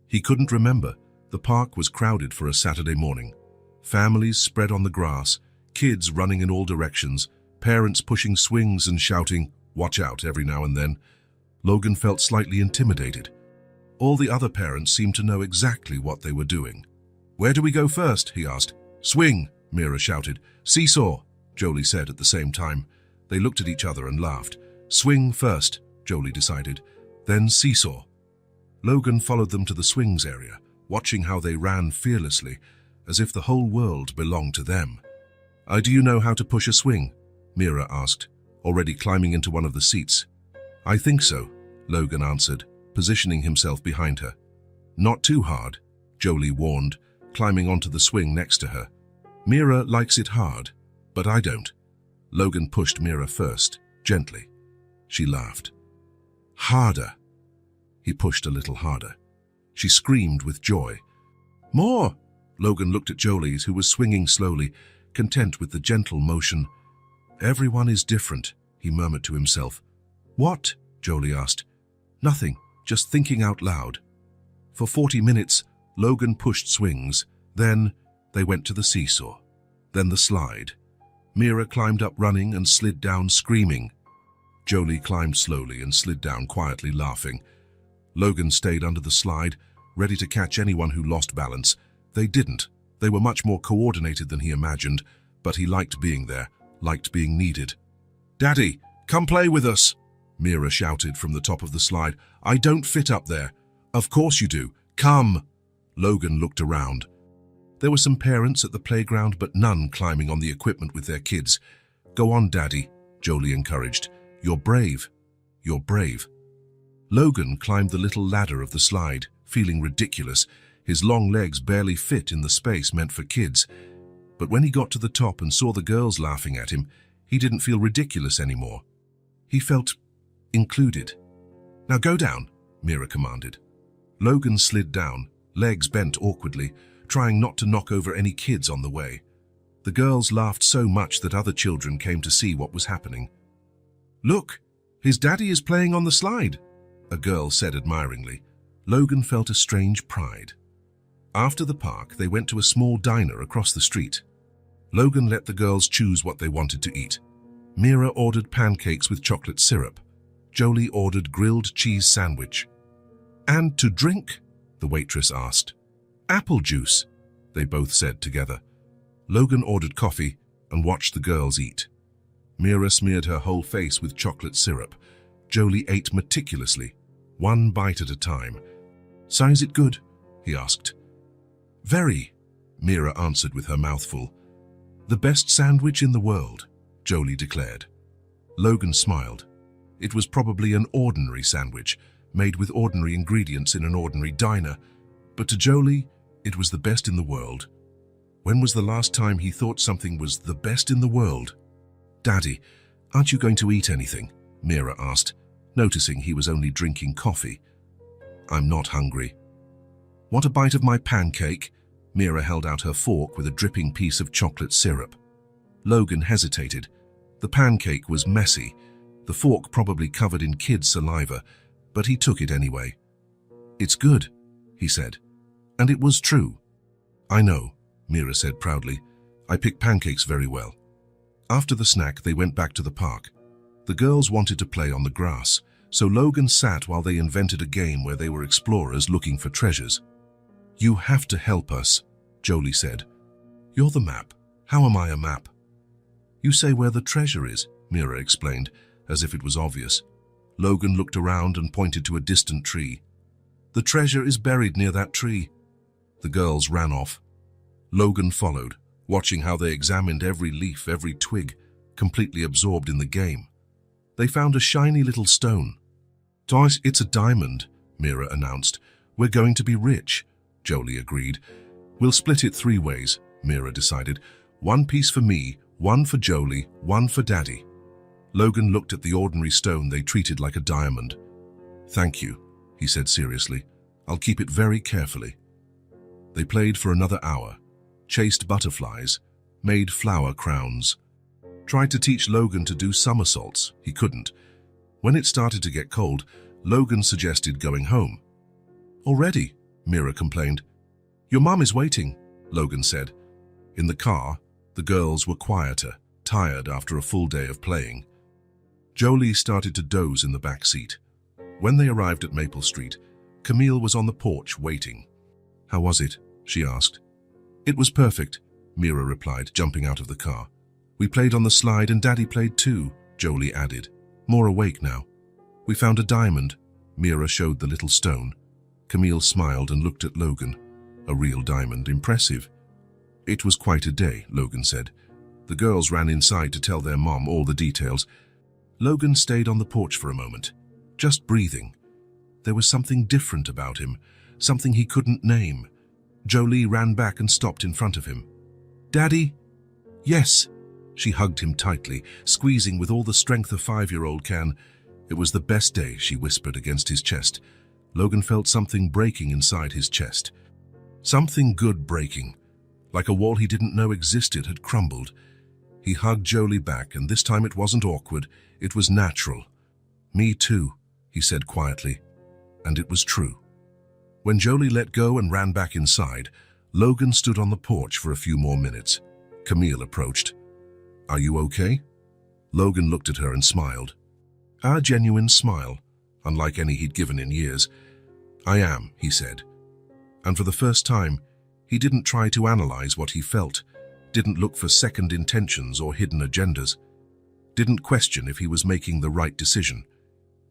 He couldn't remember. The park was crowded for a Saturday morning. Families spread on the grass, kids running in all directions, parents pushing swings and shouting, "Watch out," every now and then. Logan felt slightly intimidated. All the other parents seemed to know exactly what they were doing. "Where do we go first?" he asked. "Swing," Mira shouted. "Seesaw," Jolie said at the same time. They looked at each other and laughed. "Swing first," Jolie decided, "then seesaw." Logan followed them to the swings area, watching how they ran fearlessly, as if the whole world belonged to them. "Do you know how to push a swing?" Mira asked, already climbing into one of the seats. "I think so," Logan answered, positioning himself behind her. "Not too hard," Jolie warned, climbing onto the swing next to her. "Mira likes it hard, but I don't." Logan pushed Mira first, gently. She laughed. "Harder." He pushed a little harder. She screamed with joy. "More!" Logan looked at Jolie, who was swinging slowly, content with the gentle motion. "Everyone is different," he murmured to himself. "What?" Jolie asked. "Nothing, just thinking out loud." For 40 minutes, Logan pushed swings. Then they went to the seesaw. Then the slide. Mira climbed up running and slid down screaming. Jolie climbed slowly and slid down quietly, laughing. Logan stayed under the slide, ready to catch anyone who lost balance. They didn't. They were much more coordinated than he imagined, but he liked being there, liked being needed. "Daddy, come play with us," Mira shouted from the top of the slide. "I don't fit up there." "Of course you do. Come." Logan looked around. There were some parents at the playground, but none climbing on the equipment with their kids. "Go on, Daddy," Jolie encouraged. "You're brave. You're brave." Logan climbed the little ladder of the slide, feeling ridiculous. His long legs barely fit in the space meant for kids. But when he got to the top and saw the girls laughing at him, he didn't feel ridiculous anymore. He felt included. "Now go down," Mira commanded. Logan slid down, legs bent awkwardly, trying not to knock over any kids on the way. The girls laughed so much that other children came to see what was happening. "Look, his daddy is playing on the slide," a girl said admiringly. Logan felt a strange pride. After the park, they went to a small diner across the street. Logan let the girls choose what they wanted to eat. Mira ordered pancakes with chocolate syrup. Jolie ordered grilled cheese sandwich. "And to drink?" the waitress asked. "Apple juice," they both said together. Logan ordered coffee and watched the girls eat. Mira smeared her whole face with chocolate syrup. Jolie ate meticulously, one bite at a time. "So is it good?" he asked. "Very," Mira answered with her mouth full. "The best sandwich in the world," Jolie declared. Logan smiled. It was probably an ordinary sandwich, made with ordinary ingredients in an ordinary diner, but to Jolie, it was the best in the world. When was the last time he thought something was the best in the world? "Daddy, aren't you going to eat anything?" Mira asked, noticing he was only drinking coffee. "I'm not hungry." "Want a bite of my pancake?" Mira held out her fork with a dripping piece of chocolate syrup. Logan hesitated. The pancake was messy, the fork probably covered in kids' saliva, but he took it anyway. "It's good," he said. And it was true. "I know," Mira said proudly. "I pick pancakes very well." After the snack, they went back to the park. The girls wanted to play on the grass, so Logan sat while they invented a game where they were explorers looking for treasures. "You have to help us," Jolie said. "You're the map. How am I a map?" "You say where the treasure is," Mira explained, as if it was obvious. Logan looked around and pointed to a distant tree. "The treasure is buried near that tree." The girls ran off. Logan followed, watching how they examined every leaf, every twig, completely absorbed in the game. They found a shiny little stone. "Toys, it's a diamond," Mira announced. "We're going to be rich," Jolie agreed. "We'll split it 3 ways," Mira decided. "1 piece for me, 1 for Jolie, 1 for Daddy." Logan looked at the ordinary stone they treated like a diamond. "Thank you," he said seriously. "I'll keep it very carefully." They played for another hour, chased butterflies, made flower crowns. Tried to teach Logan to do somersaults. He couldn't. When it started to get cold, Logan suggested going home. "Already?" Mira complained. "Your mom is waiting," Logan said. In the car, the girls were quieter, tired after a full day of playing. Jolie started to doze in the back seat. When they arrived at Maple Street, Camille was on the porch waiting. "How was it?" she asked. "It was perfect," Mira replied, jumping out of the car. "We played on the slide and Daddy played too," Jolie added, more awake now. "We found a diamond." Mira showed the little stone. Camille smiled and looked at Logan. "A real diamond, impressive." "It was quite a day," Logan said. The girls ran inside to tell their mom all the details. Logan stayed on the porch for a moment, just breathing. There was something different about him, something he couldn't name. Jolie ran back and stopped in front of him. "Daddy?" "Yes." She hugged him tightly, squeezing with all the strength a 5-year-old can. It was the best day, she whispered against his chest. Logan felt something breaking inside his chest. Something good breaking, like a wall he didn't know existed had crumbled. He hugged Jolie back, and this time it wasn't awkward, it was natural. "Me too," he said quietly. And it was true. When Jolie let go and ran back inside, Logan stood on the porch for a few more minutes. Camille approached. "Are you okay?" Logan looked at her and smiled. A genuine smile, unlike any he'd given in years. "I am," he said. And for the first time, he didn't try to analyze what he felt, didn't look for second intentions or hidden agendas, didn't question if he was making the right decision.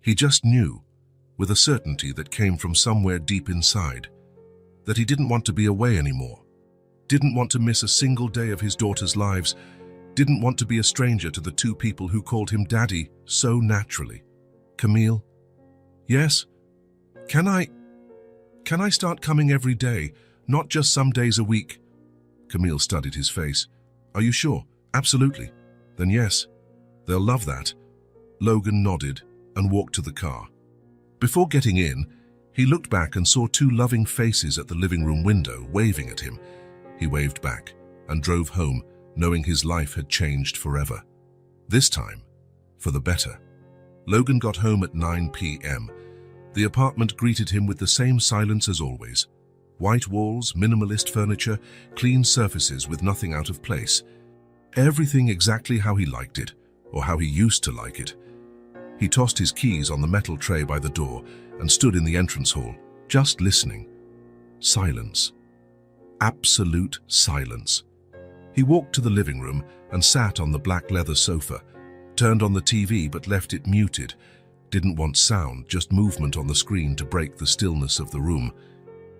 He just knew, with a certainty that came from somewhere deep inside. that he didn't want to be away anymore, didn't want to miss a single day of his daughter's lives, didn't want to be a stranger to the two people who called him Daddy so naturally. Camille? Yes? Can I start coming every day, not just some days a week? Camille studied his face. Are you sure? Absolutely. Then yes. They'll love that. Logan nodded and walked to the car. Before getting in, he looked back and saw two loving faces at the living room window waving at him. He waved back and drove home, knowing his life had changed forever. This time, for the better. Logan got home at 9 p.m. The apartment greeted him with the same silence as always. White walls, minimalist furniture, clean surfaces with nothing out of place. Everything exactly how he liked it, or how he used to like it. He tossed his keys on the metal tray by the door and stood in the entrance hall, just listening. Silence. Absolute silence. He walked to the living room and sat on the black leather sofa, turned on the TV but left it muted, didn't want sound, just movement on the screen to break the stillness of the room.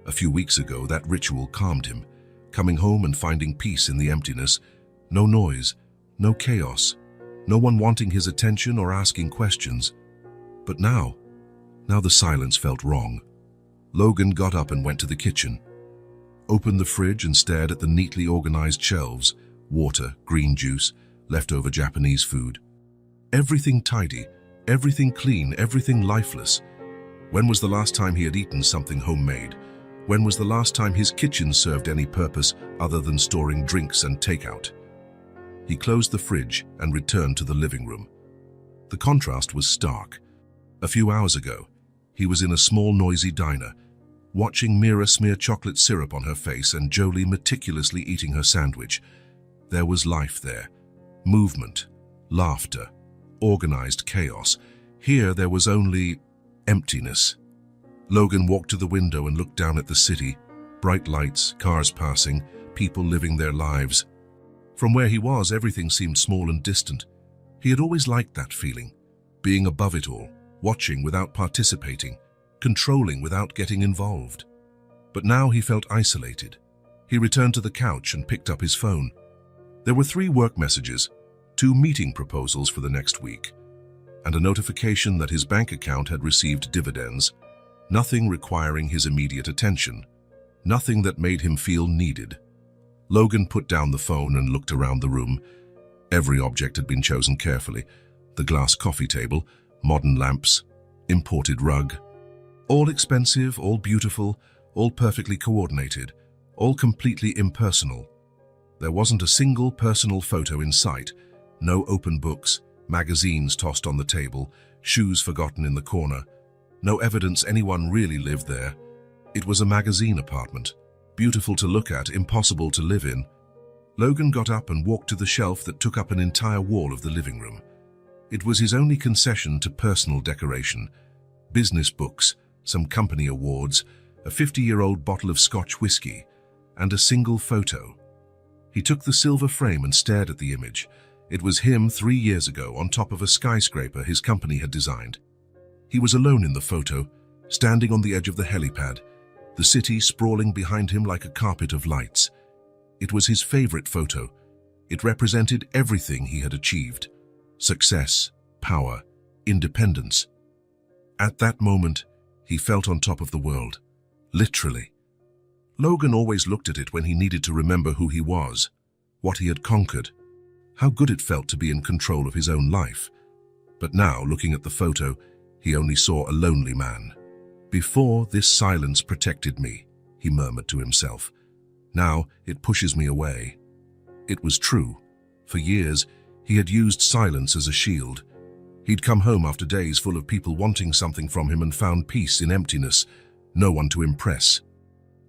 A few weeks ago, that ritual calmed him, coming home and finding peace in the emptiness. No noise, no chaos, no one wanting his attention or asking questions. But now the silence felt wrong. Logan got up and went to the kitchen, opened the fridge and stared at the neatly organized shelves, water, green juice, leftover Japanese food. Everything tidy, everything clean, everything lifeless. When was the last time he had eaten something homemade? When was the last time his kitchen served any purpose other than storing drinks and takeout? He closed the fridge and returned to the living room. The contrast was stark. A few hours ago, he was in a small, noisy diner, watching Mira smear chocolate syrup on her face and Jolie meticulously eating her sandwich. There was life there, movement, laughter, organized chaos. Here there was only emptiness. Logan walked to the window and looked down at the city, bright lights, cars passing, people living their lives. From where he was, everything seemed small and distant. He had always liked that feeling, being above it all, watching without participating, controlling without getting involved. But now he felt isolated. He returned to the couch and picked up his phone. There were 3 work messages, 2 meeting proposals for the next week, and a notification that his bank account had received dividends. Nothing requiring his immediate attention, nothing that made him feel needed. Logan put down the phone and looked around the room. Every object had been chosen carefully. The glass coffee table, modern lamps, imported rug. All expensive, all beautiful, all perfectly coordinated, all completely impersonal. There wasn't a single personal photo in sight. No open books, magazines tossed on the table, shoes forgotten in the corner. No evidence anyone really lived there. It was a magazine apartment. Beautiful to look at, impossible to live in. Logan got up and walked to the shelf that took up an entire wall of the living room. It was his only concession to personal decoration. Business books, some company awards, a 50-year-old bottle of Scotch whiskey, and a single photo. He took the silver frame and stared at the image. It was him 3 years ago on top of a skyscraper his company had designed. He was alone in the photo, standing on the edge of the helipad, the city sprawling behind him like a carpet of lights. It was his favorite photo. It represented everything he had achieved: success, power, independence. At that moment, he felt on top of the world, literally. Logan always looked at it when he needed to remember who he was, what he had conquered, how good it felt to be in control of his own life. But now, looking at the photo, he only saw a lonely man. Before, this silence protected me, he murmured to himself. Now, it pushes me away. It was true. For years, he had used silence as a shield. He'd come home after days full of people wanting something from him and found peace in emptiness. No one to impress.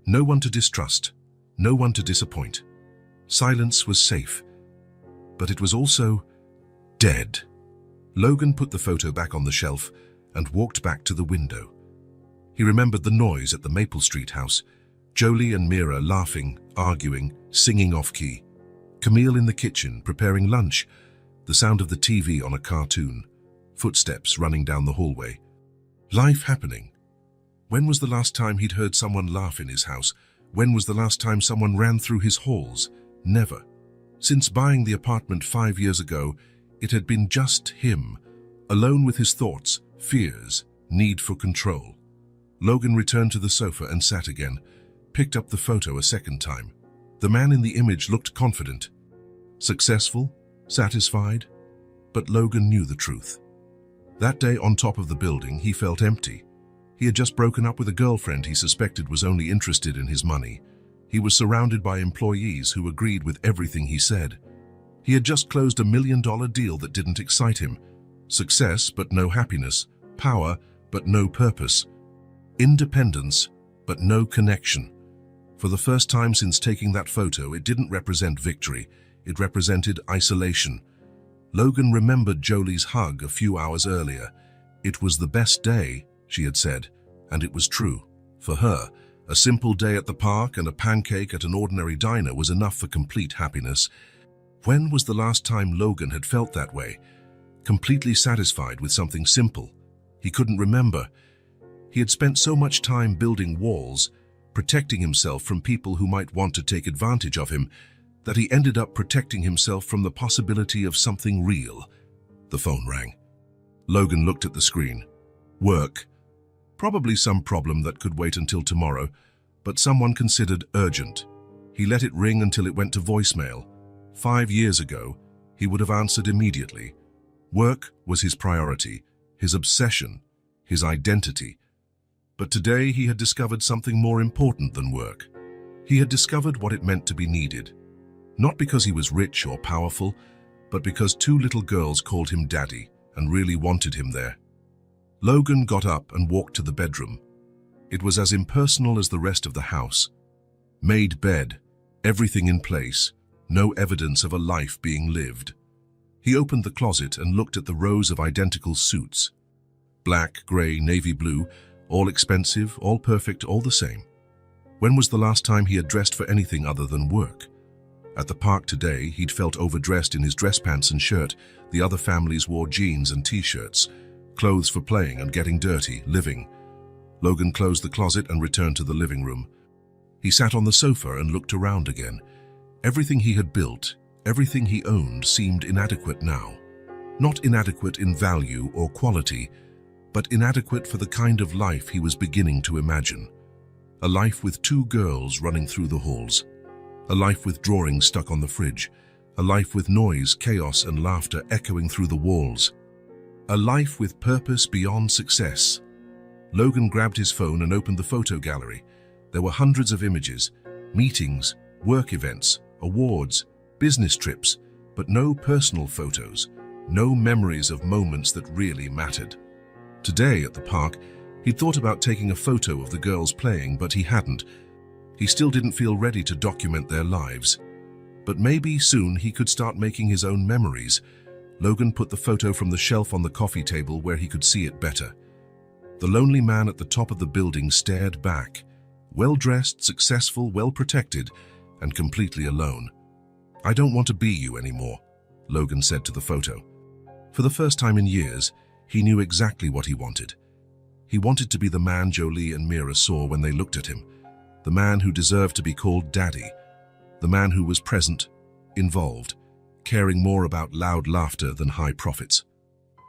No one to distrust. No one to disappoint. Silence was safe. But it was also dead. Logan put the photo back on the shelf and walked back to the window. He remembered the noise at the Maple Street house, Jolie and Mira laughing, arguing, singing off-key, Camille in the kitchen preparing lunch, the sound of the TV on a cartoon, footsteps running down the hallway. Life happening. When was the last time he'd heard someone laugh in his house? When was the last time someone ran through his halls? Never. Since buying the apartment 5 years ago, it had been just him, alone with his thoughts, fears, need for control. Logan returned to the sofa and sat again, picked up the photo a second time. The man in the image looked confident, successful, satisfied, but Logan knew the truth. That day on top of the building, he felt empty. He had just broken up with a girlfriend he suspected was only interested in his money. He was surrounded by employees who agreed with everything he said. He had just closed $1 million deal that didn't excite him. Success, but no happiness. Power, but no purpose. Independence, but no connection. For the first time since taking that photo, it didn't represent victory. It represented isolation. Logan remembered Jolie's hug a few hours earlier. It was the best day, she had said, and it was true. For her, a simple day at the park and a pancake at an ordinary diner was enough for complete happiness. When was the last time Logan had felt that way? Completely satisfied with something simple. He couldn't remember. He had spent so much time building walls, protecting himself from people who might want to take advantage of him, that he ended up protecting himself from the possibility of something real. The phone rang. Logan looked at the screen. Work. Probably some problem that could wait until tomorrow, but someone considered urgent. He let it ring until it went to voicemail. 5 years ago, he would have answered immediately. Work was his priority, his obsession, his identity. But today he had discovered something more important than work. He had discovered what it meant to be needed. Not because he was rich or powerful, but because 2 little girls called him Daddy and really wanted him there. Logan got up and walked to the bedroom. It was as impersonal as the rest of the house. Made bed, everything in place, no evidence of a life being lived. He opened the closet and looked at the rows of identical suits. Black, grey, navy blue, all expensive, all perfect, all the same. When was the last time he had dressed for anything other than work? At the park today, he'd felt overdressed in his dress pants and shirt. The other families wore jeans and t-shirts, clothes for playing and getting dirty, living. Logan closed the closet and returned to the living room. He sat on the sofa and looked around again. Everything he had built, everything he owned seemed inadequate now. Not inadequate in value or quality, but inadequate for the kind of life he was beginning to imagine. A life with 2 girls running through the halls. A life with drawings stuck on the fridge. A life with noise, chaos, and laughter echoing through the walls. A life with purpose beyond success. Logan grabbed his phone and opened the photo gallery. There were hundreds of images, meetings, work events, awards, business trips, but no personal photos, no memories of moments that really mattered. Today at the park, he'd thought about taking a photo of the girls playing, but he hadn't. He still didn't feel ready to document their lives. But maybe soon he could start making his own memories. Logan put the photo from the shelf on the coffee table where he could see it better. The lonely man at the top of the building stared back, well-dressed, successful, well-protected, and completely alone. "I don't want to be you anymore," Logan said to the photo. For the first time in years, he knew exactly what he wanted. He wanted to be the man Jolie and Mira saw when they looked at him, the man who deserved to be called Daddy, the man who was present, involved, caring more about loud laughter than high profits.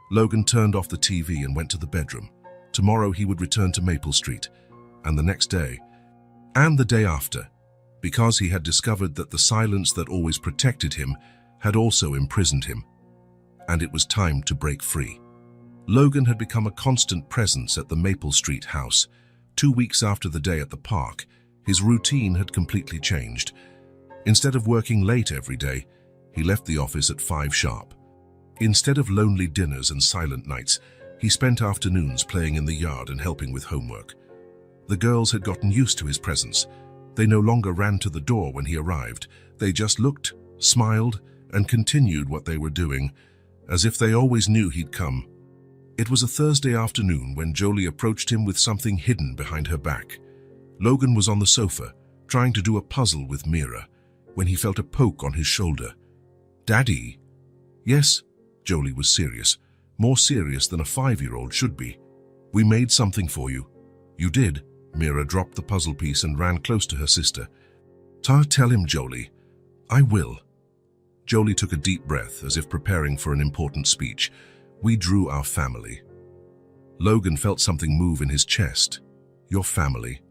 Logan turned off the TV and went to the bedroom. Tomorrow he would return to Maple Street, and the next day, and the day after, because he had discovered that the silence that always protected him had also imprisoned him, and it was time to break free. Logan had become a constant presence at the Maple Street house. 2 weeks after the day at the park, his routine had completely changed. Instead of working late every day, he left the office at 5 sharp. Instead of lonely dinners and silent nights, he spent afternoons playing in the yard and helping with homework. The girls had gotten used to his presence. They no longer ran to the door when he arrived. They just looked, smiled, and continued what they were doing, as if they always knew he'd come. It was a Thursday afternoon when Jolie approached him with something hidden behind her back. Logan was on the sofa, trying to do a puzzle with Mira, when he felt a poke on his shoulder. "Daddy?" "Yes," Jolie was serious, more serious than a 5-year-old should be. "We made something for you." You did. Mira dropped the puzzle piece and ran close to her sister. Tell him, Jolie. I will. Jolie took a deep breath as if preparing for an important speech. We drew our family. Logan felt something move in his chest. Your family.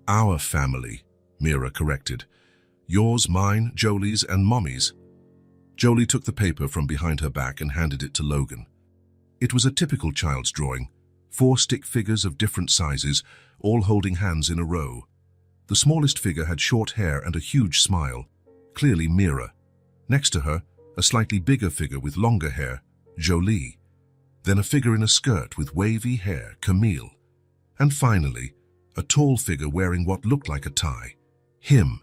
Our family, Mira corrected. Yours, mine, Jolie's, and Mommy's. Jolie took the paper from behind her back and handed it to Logan. It was a typical child's drawing. 4 stick figures of different sizes, all holding hands in a row. The smallest figure had short hair and a huge smile, clearly Mira. Next to her, a slightly bigger figure with longer hair, Jolie. Then a figure in a skirt with wavy hair, Camille. And finally, a tall figure wearing what looked like a tie, him.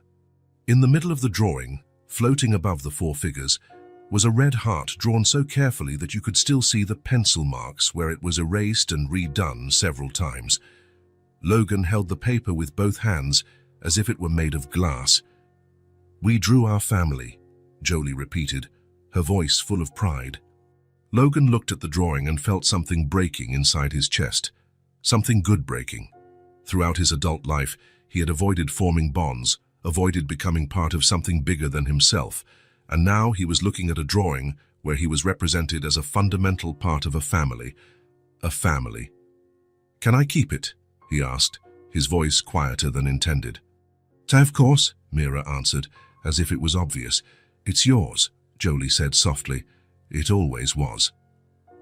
In the middle of the drawing, floating above the 4 figures, was a red heart drawn so carefully that you could still see the pencil marks where it was erased and redone several times. Logan held the paper with both hands as if it were made of glass. We drew our family, Jolie repeated, her voice full of pride. Logan looked at the drawing and felt something breaking inside his chest. Something good breaking. Throughout his adult life, he had avoided forming bonds, avoided becoming part of something bigger than himself, and now he was looking at a drawing where he was represented as a fundamental part of a family. A family. Can I keep it? He asked, his voice quieter than intended. Of course, Mira answered, as if it was obvious. It's yours, Jolie said softly. It always was.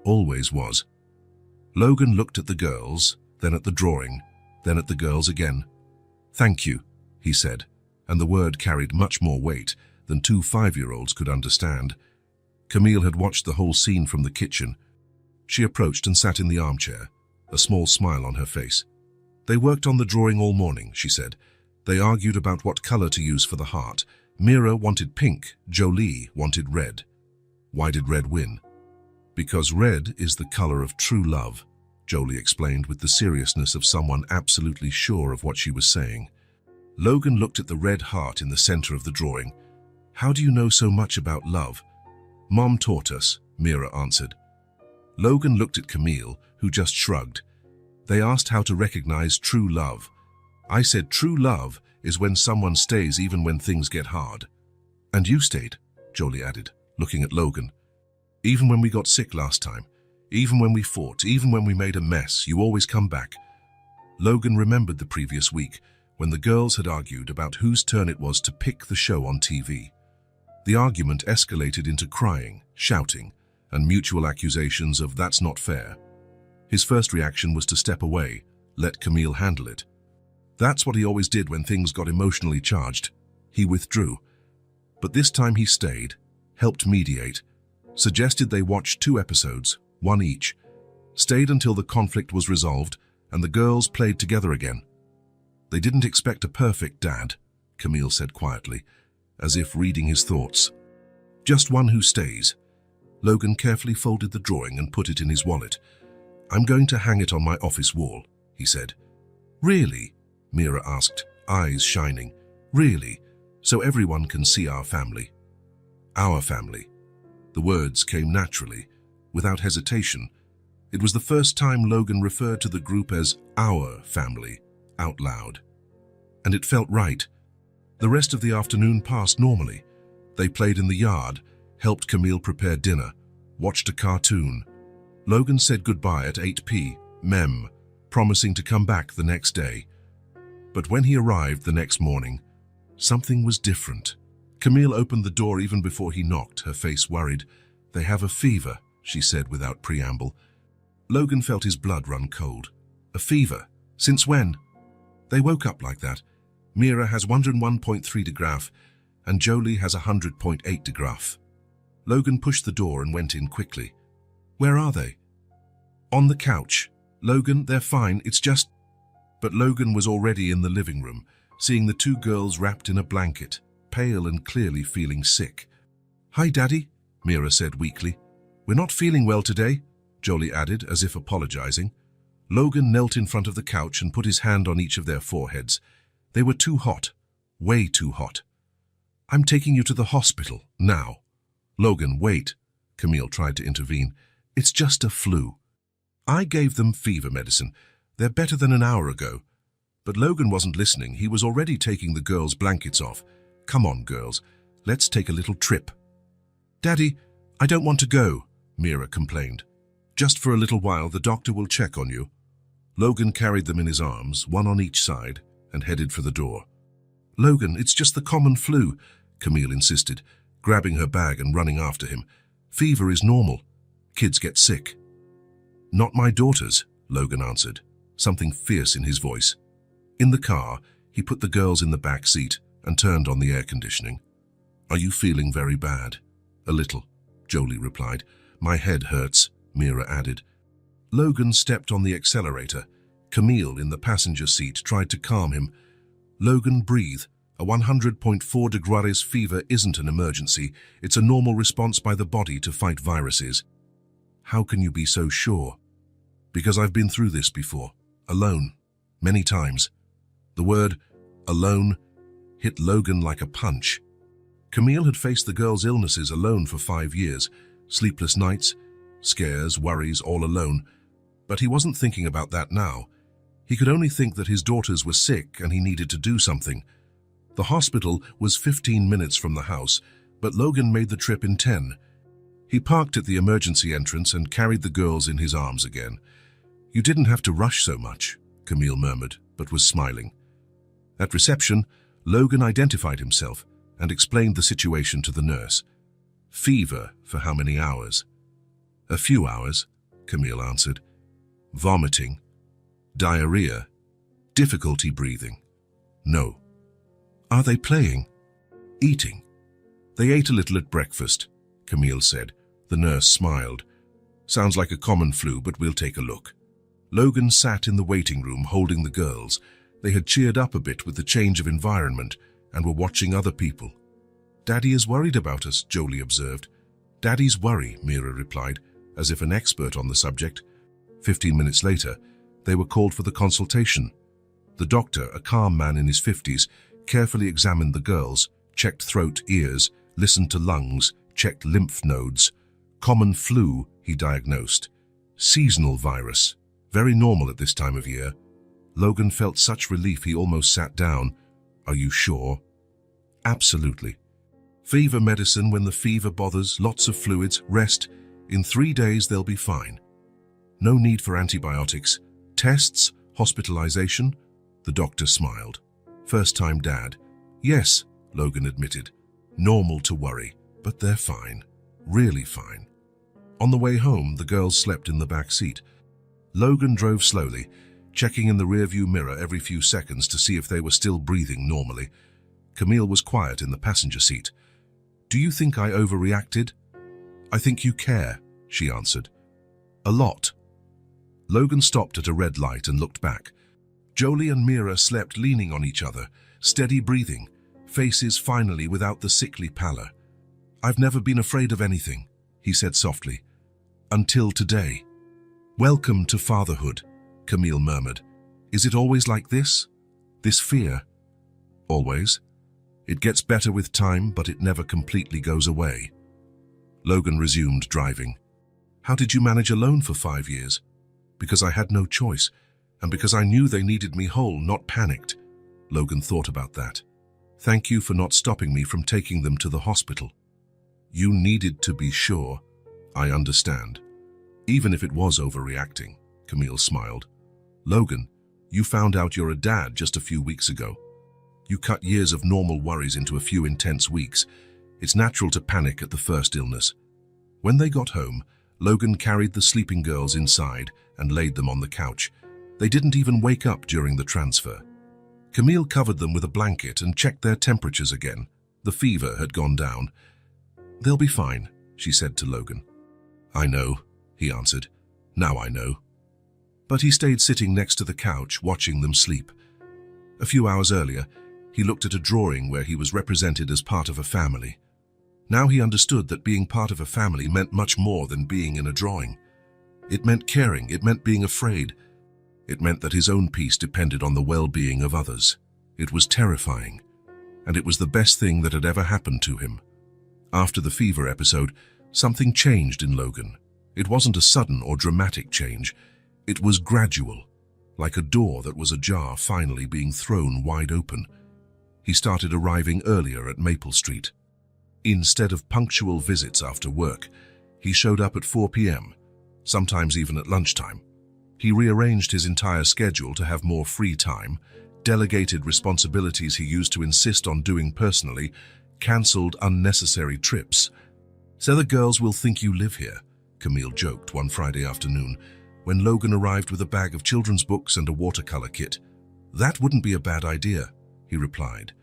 Always was. Logan looked at the girls, then at the drawing, then at the girls again. Thank you, he said, and the word carried much more weight than 2 5-year-olds could understand. Camille had watched the whole scene from the kitchen. She approached and sat in the armchair, a small smile on her face. They worked on the drawing all morning, she said. They argued about what color to use for the heart. Mira wanted pink, Jolie wanted red. Why did red win? Because red is the color of true love, Jolie explained with the seriousness of someone absolutely sure of what she was saying. Logan looked at the red heart in the center of the drawing. How do you know so much about love? Mom taught us, Mira answered. Logan looked at Camille, who just shrugged. They asked how to recognize true love. I said true love is when someone stays even when things get hard. And you stayed, Jolie added, looking at Logan. Even when we got sick last time, even when we fought, even when we made a mess, you always come back. Logan remembered the previous week when the girls had argued about whose turn it was to pick the show on TV. The argument escalated into crying, shouting, and mutual accusations of that's not fair. His first reaction was to step away, let Camille handle it. That's what he always did when things got emotionally charged. He withdrew. But this time he stayed, helped mediate, suggested they watch 2 episodes, 1 each, stayed until the conflict was resolved and the girls played together again. They didn't expect a perfect dad, Camille said quietly, as if reading his thoughts. Just one who stays. Logan carefully folded the drawing and put it in his wallet. I'm going to hang it on my office wall, he said. Really? Mira asked, eyes shining. Really? So everyone can see our family? Our family. The words came naturally, without hesitation. It was the first time Logan referred to the group as our family, out loud. And it felt right. The rest of the afternoon passed normally. They played in the yard, helped Camille prepare dinner, watched a cartoon. Logan said goodbye at 8 p.m, promising to come back the next day. But when he arrived the next morning, something was different. Camille opened the door even before he knocked, her face worried. They have a fever, she said without preamble. Logan felt his blood run cold. A fever? Since when? They woke up like that. Mira has 101.3 degrees and Jolie has 100.8 degrees. Logan pushed the door and went in quickly. Where are they? On the couch. Logan, they're fine, it's just... But Logan was already in the living room, seeing the 2 girls wrapped in a blanket, pale and clearly feeling sick. Hi, Daddy, Mira said weakly. We're not feeling well today, Jolie added, as if apologizing. Logan knelt in front of the couch and put his hand on each of their foreheads. They were too hot, way too hot. I'm taking you to the hospital, now. Logan, wait, Camille tried to intervene. It's just a flu. I gave them fever medicine. They're better than an hour ago. But Logan wasn't listening. He was already taking the girls' blankets off. Come on, girls. Let's take a little trip. Daddy, I don't want to go, Mira complained. Just for a little while, the doctor will check on you. Logan carried them in his arms, one on each side, and headed for the door. Logan, it's just the common flu, Camille insisted, grabbing her bag and running after him. Fever is normal. Kids get sick. Not my daughters, Logan answered, something fierce in his voice. In the car, he put the girls in the back seat and turned on the air conditioning. Are you feeling very bad? A little, Jolie replied. My head hurts, Mira added. Logan stepped on the accelerator. Camille, in the passenger seat, tried to calm him. Logan, breathe. A 100.4 degrees fever isn't an emergency. It's a normal response by the body to fight viruses. How can you be so sure? Because I've been through this before. Alone. Many times. The word alone hit Logan like a punch. Camille had faced the girls' illnesses alone for 5 years. Sleepless nights, scares, worries, all alone. But he wasn't thinking about that now. He could only think that his daughters were sick and he needed to do something. The hospital was 15 minutes from the house, but Logan made the trip in 10. He parked at the emergency entrance and carried the girls in his arms again. You didn't have to rush so much, Camille murmured, but was smiling. At reception, Logan identified himself and explained the situation to the nurse. Fever for how many hours? A few hours, Camille answered. Vomiting, diarrhea, difficulty breathing. No. Are they playing? Eating. They ate a little at breakfast, Camille said. The nurse smiled. Sounds like a common flu, but we'll take a look. Logan sat in the waiting room holding the girls. They had cheered up a bit with the change of environment and were watching other people. Daddy is worried about us, Jolie observed. Daddy's worry, Mira replied, as if an expert on the subject. 15 minutes later, they were called for the consultation. The doctor, a calm man in his 50s, carefully examined the girls, checked throat, ears, listened to lungs, checked lymph nodes. Common flu, he diagnosed. Seasonal virus. Very normal at this time of year. Logan felt such relief he almost sat down. Are you sure? Absolutely. Fever medicine when the fever bothers, lots of fluids, rest. In 3 days they'll be fine. No need for antibiotics. Tests, hospitalization? The doctor smiled. First-time dad. Yes, Logan admitted. Normal to worry, but they're fine. Really fine. On the way home, the girls slept in the back seat. Logan drove slowly, checking in the rearview mirror every few seconds to see if they were still breathing normally. Camille was quiet in the passenger seat. Do you think I overreacted? I think you care, she answered. A lot. Logan stopped at a red light and looked back. Jolie and Mira slept leaning on each other, steady breathing, faces finally without the sickly pallor. I've never been afraid of anything, he said softly. Until today. Welcome to fatherhood, Camille murmured. Is it always like this? This fear? Always. It gets better with time, but it never completely goes away. Logan resumed driving. How did you manage alone for 5 years? Because I had no choice, and because I knew they needed me whole, not panicked. Logan thought about that. Thank you for not stopping me from taking them to the hospital. You needed to be sure. I understand. Even if it was overreacting, Camille smiled. Logan, you found out you're a dad just a few weeks ago. You cut years of normal worries into a few intense weeks. It's natural to panic at the first illness. When they got home, Logan carried the sleeping girls inside and laid them on the couch. They didn't even wake up during the transfer. Camille covered them with a blanket and checked their temperatures again. The fever had gone down. They'll be fine, she said to Logan. I know, he answered. Now I know. But he stayed sitting next to the couch, watching them sleep. A few hours earlier, he looked at a drawing where he was represented as part of a family. Now he understood that being part of a family meant much more than being in a drawing. It meant caring, it meant being afraid. It meant that his own peace depended on the well-being of others. It was terrifying, and it was the best thing that had ever happened to him. After the fever episode, something changed in Logan. It wasn't a sudden or dramatic change. It was gradual. like a door that was ajar finally being thrown wide open. He started arriving earlier at Maple Street. Instead of punctual visits after work, he showed up at 4 p.m., sometimes even at lunchtime. He rearranged his entire schedule to have more free time, delegated responsibilities he used to insist on doing personally, cancelled unnecessary trips. "So the girls will think you live here," Camille joked one Friday afternoon, when Logan arrived with a bag of children's books and a watercolor kit. "That wouldn't be a bad idea," he replied,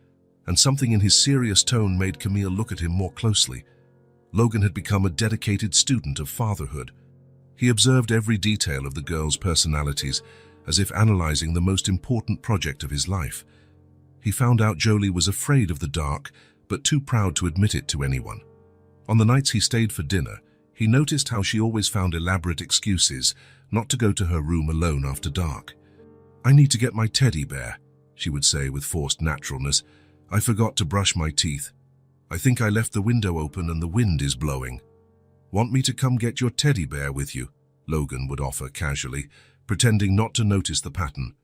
and something in his serious tone made Camille look at him more closely. Logan had become a dedicated student of fatherhood. He observed every detail of the girls' personalities, as if analyzing the most important project of his life. He found out Jolie was afraid of the dark, but too proud to admit it to anyone. On the nights he stayed for dinner, he noticed how she always found elaborate excuses not to go to her room alone after dark. "I need to get my teddy bear," she would say with forced naturalness. "I forgot to brush my teeth. I think I left the window open and the wind is blowing." "Want me to come get your teddy bear with you?" Logan would offer casually, pretending not to notice the pattern.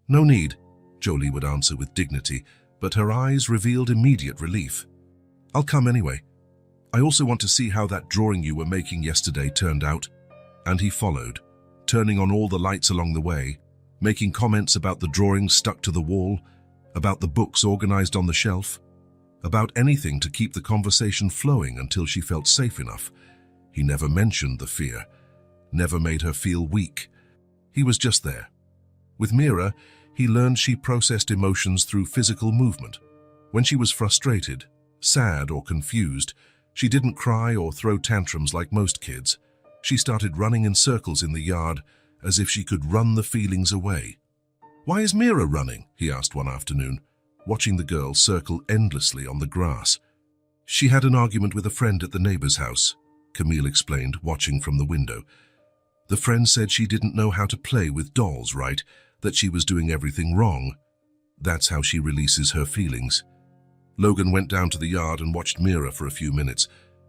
"No need," Jolie would answer with dignity, but her eyes revealed immediate relief. "I'll come anyway. I also want to see how that drawing you were making yesterday turned out." And he followed, turning on all the lights along the way, making comments about the drawings stuck to the wall, about the books organized on the shelf, about anything to keep the conversation flowing until she felt safe enough. He never mentioned the fear, never made her feel weak. He was just there. With Mira, he learned she processed emotions through physical movement. When she was frustrated, sad, or confused, she didn't cry or throw tantrums like most kids. She started running in circles in the yard, as if she could run the feelings away. "Why is Mira running?" he asked one afternoon, watching the girl circle endlessly on the grass. "She had an argument with a friend at the neighbor's house," Camille explained, watching from the window. "The friend said she didn't know how to play with dolls right, that she was doing everything wrong. That's how she releases her feelings." Logan went down to the yard and watched Mira for a few minutes,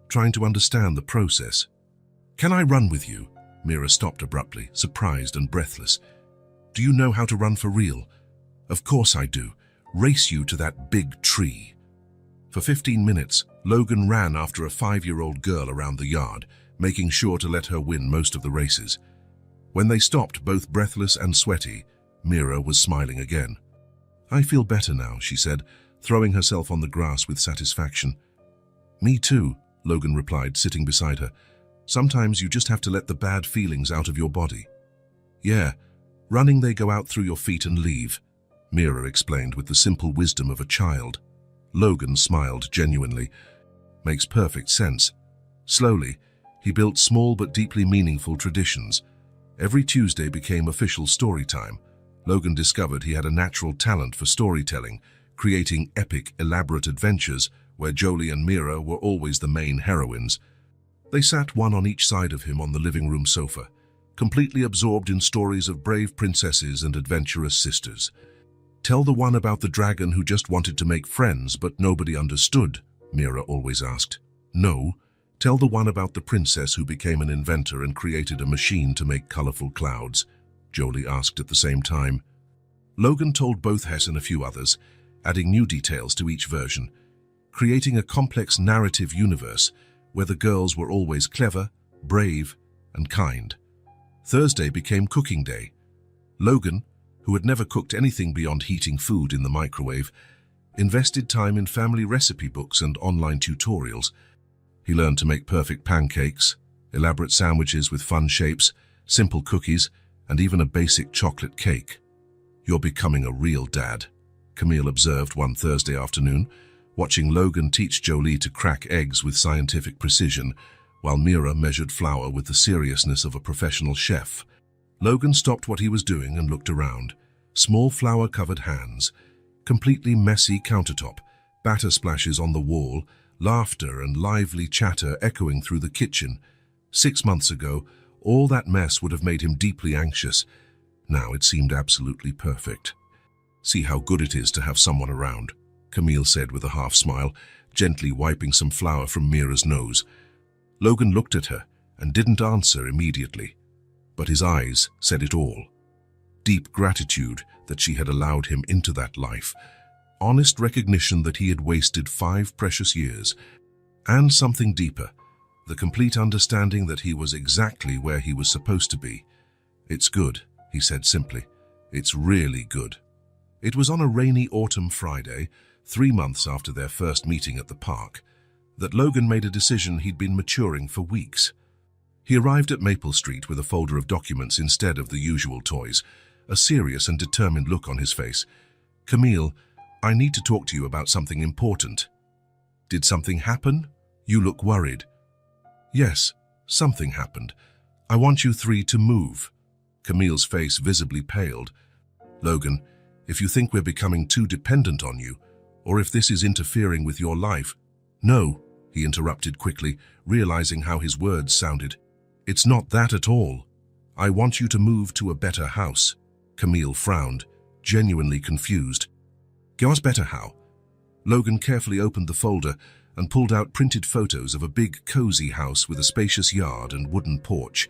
trying to understand the process. "Can I run with you?" Mira stopped abruptly, surprised and breathless. "Do you know how to run for real?" "Of course I do. Race you to that big tree." For 15 minutes, Logan ran after a 5-year-old girl around the yard, making sure to let her win most of the races. When they stopped, both breathless and sweaty, Mira was smiling again. "I feel better now," she said, throwing herself on the grass with satisfaction. "Me too," Logan replied, sitting beside her. "Sometimes you just have to let the bad feelings out of your body." "Yeah, running they go out through your feet and leave," Mira explained with the simple wisdom of a child. Logan smiled genuinely. "Makes perfect sense." Slowly, he built small but deeply meaningful traditions. Every Tuesday became official story time. Logan discovered he had a natural talent for storytelling, creating epic, elaborate adventures where Jolie and Mira were always the main heroines. They sat one on each side of him on the living room sofa, completely absorbed in stories of brave princesses and adventurous sisters. "Tell the one about the dragon who just wanted to make friends but nobody understood," Mira always asked. "No, tell the one about the princess who became an inventor and created a machine to make colorful clouds," Jolie asked at the same time. Logan told both Hess and a few others, adding new details to each version, creating a complex narrative universe where the girls were always clever, brave, and kind. Thursday became cooking day. Logan, who had never cooked anything beyond heating food in the microwave, invested time in family recipe books and online tutorials. He learned to make perfect pancakes, elaborate sandwiches with fun shapes, simple cookies, and even a basic chocolate cake. "You're becoming a real dad," Camille observed one Thursday afternoon, watching Logan teach Jolie to crack eggs with scientific precision, while Mira measured flour with the seriousness of a professional chef. Logan stopped what he was doing and looked around. Small flour-covered hands, completely messy countertop, batter splashes on the wall, laughter and lively chatter echoing through the kitchen. 6 months ago, all that mess would have made him deeply anxious. Now it seemed absolutely perfect. "See how good it is to have someone around," Camille said with a half-smile, gently wiping some flour from Mira's nose. Logan looked at her and didn't answer immediately, but his eyes said it all. Deep gratitude that she had allowed him into that life. Honest recognition that he had wasted 5 precious years. And something deeper, the complete understanding that he was exactly where he was supposed to be. "It's good," he said simply. "It's really good." It was on a rainy autumn Friday, 3 months after their first meeting at the park, that Logan made a decision he'd been maturing for weeks. He arrived at Maple Street with a folder of documents instead of the usual toys, a serious and determined look on his face. "Camille, I need to talk to you about something important." "Did something happen? You look worried." "Yes, something happened. I want you 3 to move." Camille's face visibly paled. "Logan, if you think we're becoming too dependent on you, or if this is interfering with your life—" "No," he interrupted quickly, realizing how his words sounded. "It's not that at all. I want you to move to a better house." Camille frowned, genuinely confused. "Gosh, better how?" Logan carefully opened the folder and pulled out printed photos of a big, cozy house with a spacious yard and wooden porch.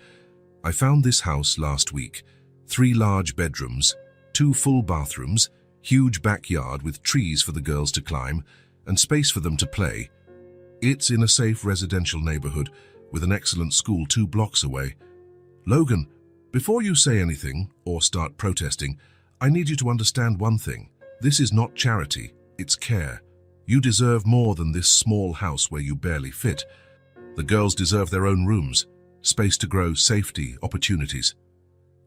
"I found this house last week. 3 large bedrooms, 2 full bathrooms, huge backyard with trees for the girls to climb, and space for them to play. It's in a safe residential neighborhood with an excellent school 2 blocks away." "Logan, before you say anything or start protesting, I need you to understand one thing. This is not charity, it's care. You deserve more than this small house where you barely fit. The girls deserve their own rooms, space to grow, safety, opportunities."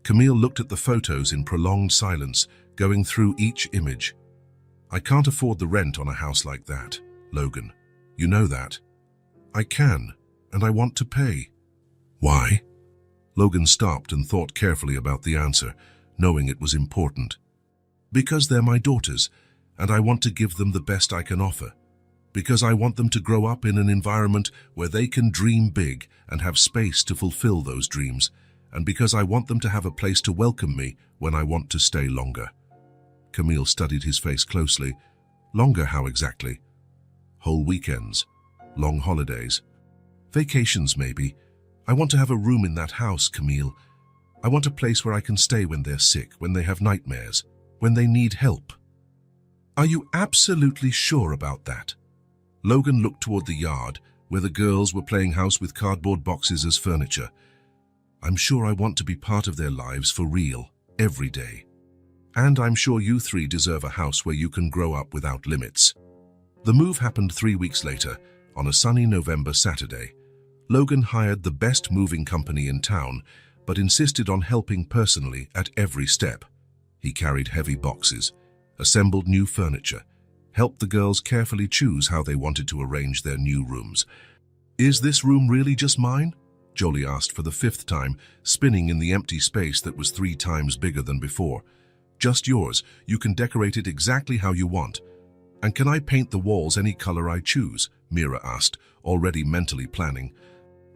Camille looked at the photos in prolonged silence, going through each image. "I can't afford the rent on a house like that, Logan. You know that." "I can, and I want to pay." "Why?" Logan stopped and thought carefully about the answer, knowing it was important. "Because they're my daughters, and I want to give them the best I can offer. Because I want them to grow up in an environment where they can dream big and have space to fulfill those dreams. And because I want them to have a place to welcome me when I want to stay longer." Camille studied his face closely. "Longer how exactly?" "Whole weekends, long holidays, vacations maybe. I want to have a room in that house, Camille. I want a place where I can stay when they're sick, when they have nightmares, when they need help." "Are you absolutely sure about that?" Logan looked toward the yard, where the girls were playing house with cardboard boxes as furniture. "I'm sure I want to be part of their lives for real, every day. And I'm sure you 3 deserve a house where you can grow up without limits." The move happened 3 weeks later, on a sunny November Saturday. Logan hired the best moving company in town, but insisted on helping personally at every step. He carried heavy boxes, assembled new furniture, helped the girls carefully choose how they wanted to arrange their new rooms. "Is this room really just mine?" Jolie asked for the 5th time, spinning in the empty space that was 3 times bigger than before. "Just yours. You can decorate it exactly how you want." "And can I paint the walls any color I choose?" Mira asked, already mentally planning.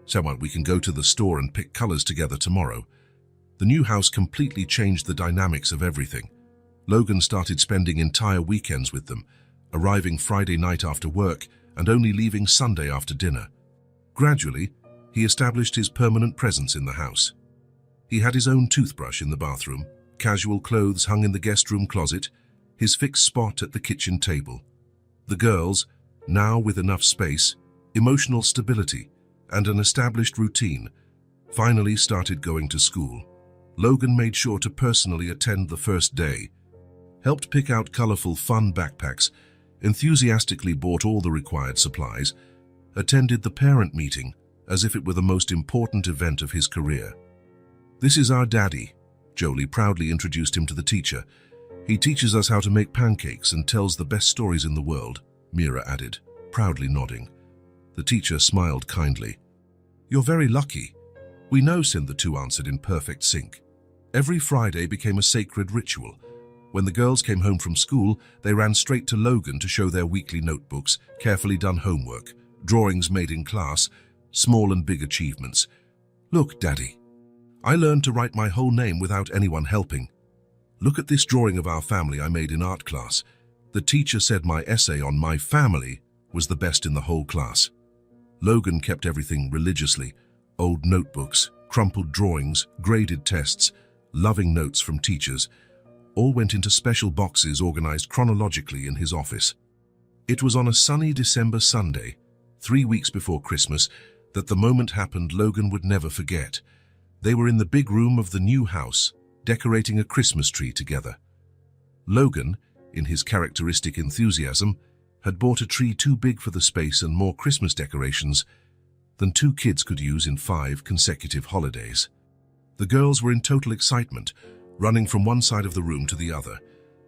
"So what, we can go to the store and pick colors together tomorrow." The new house completely changed the dynamics of everything. Logan started spending entire weekends with them, arriving Friday night after work and only leaving Sunday after dinner. Gradually, he established his permanent presence in the house. He had his own toothbrush in the bathroom, casual clothes hung in the guest room closet, his fixed spot at the kitchen table. The girls, now with enough space, emotional stability, and an established routine, finally started going to school. Logan made sure to personally attend the first day, helped pick out colorful, fun backpacks, enthusiastically bought all the required supplies, attended the parent meeting as if it were the most important event of his career. "This is our daddy," Jolie proudly introduced him to the teacher. "He teaches us how to make pancakes and tells the best stories in the world," Mira added, proudly nodding. The teacher smiled kindly. "You're very lucky." "We know," the 2 answered in perfect sync. Every Friday became a sacred ritual. When the girls came home from school, they ran straight to Logan to show their weekly notebooks, carefully done homework, drawings made in class, small and big achievements. "Look, Daddy, I learned to write my whole name without anyone helping. Look at this drawing of our family I made in art class. The teacher said my essay on my family was the best in the whole class." Logan kept everything religiously: old notebooks, crumpled drawings, graded tests, loving notes from teachers, all went into special boxes organized chronologically in his office. It was on a sunny December Sunday, 3 weeks before Christmas, that the moment happened Logan would never forget. They were in the big room of the new house, decorating a Christmas tree together. Logan, in his characteristic enthusiasm, had bought a tree too big for the space and more Christmas decorations than 2 kids could use in 5 consecutive holidays. The girls were in total excitement, running from one side of the room to the other,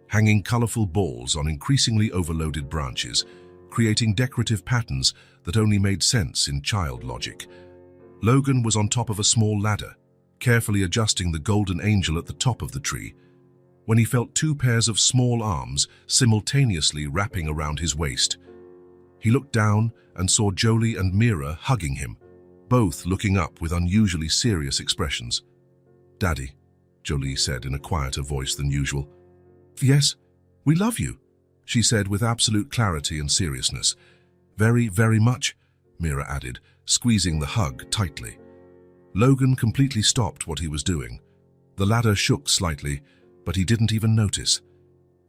hanging colorful balls on increasingly overloaded branches, creating decorative patterns that only made sense in child logic. Logan was on top of a small ladder, carefully adjusting the golden angel at the top of the tree, when he felt 2 pairs of small arms simultaneously wrapping around his waist. He looked down and saw Jolie and Mira hugging him, both looking up with unusually serious expressions. "Daddy," Jolie said in a quieter voice than usual. "Yes, we love you," she said with absolute clarity and seriousness. "Very, very much," Mira added, squeezing the hug tightly. Logan completely stopped what he was doing. The ladder shook slightly, but he didn't even notice.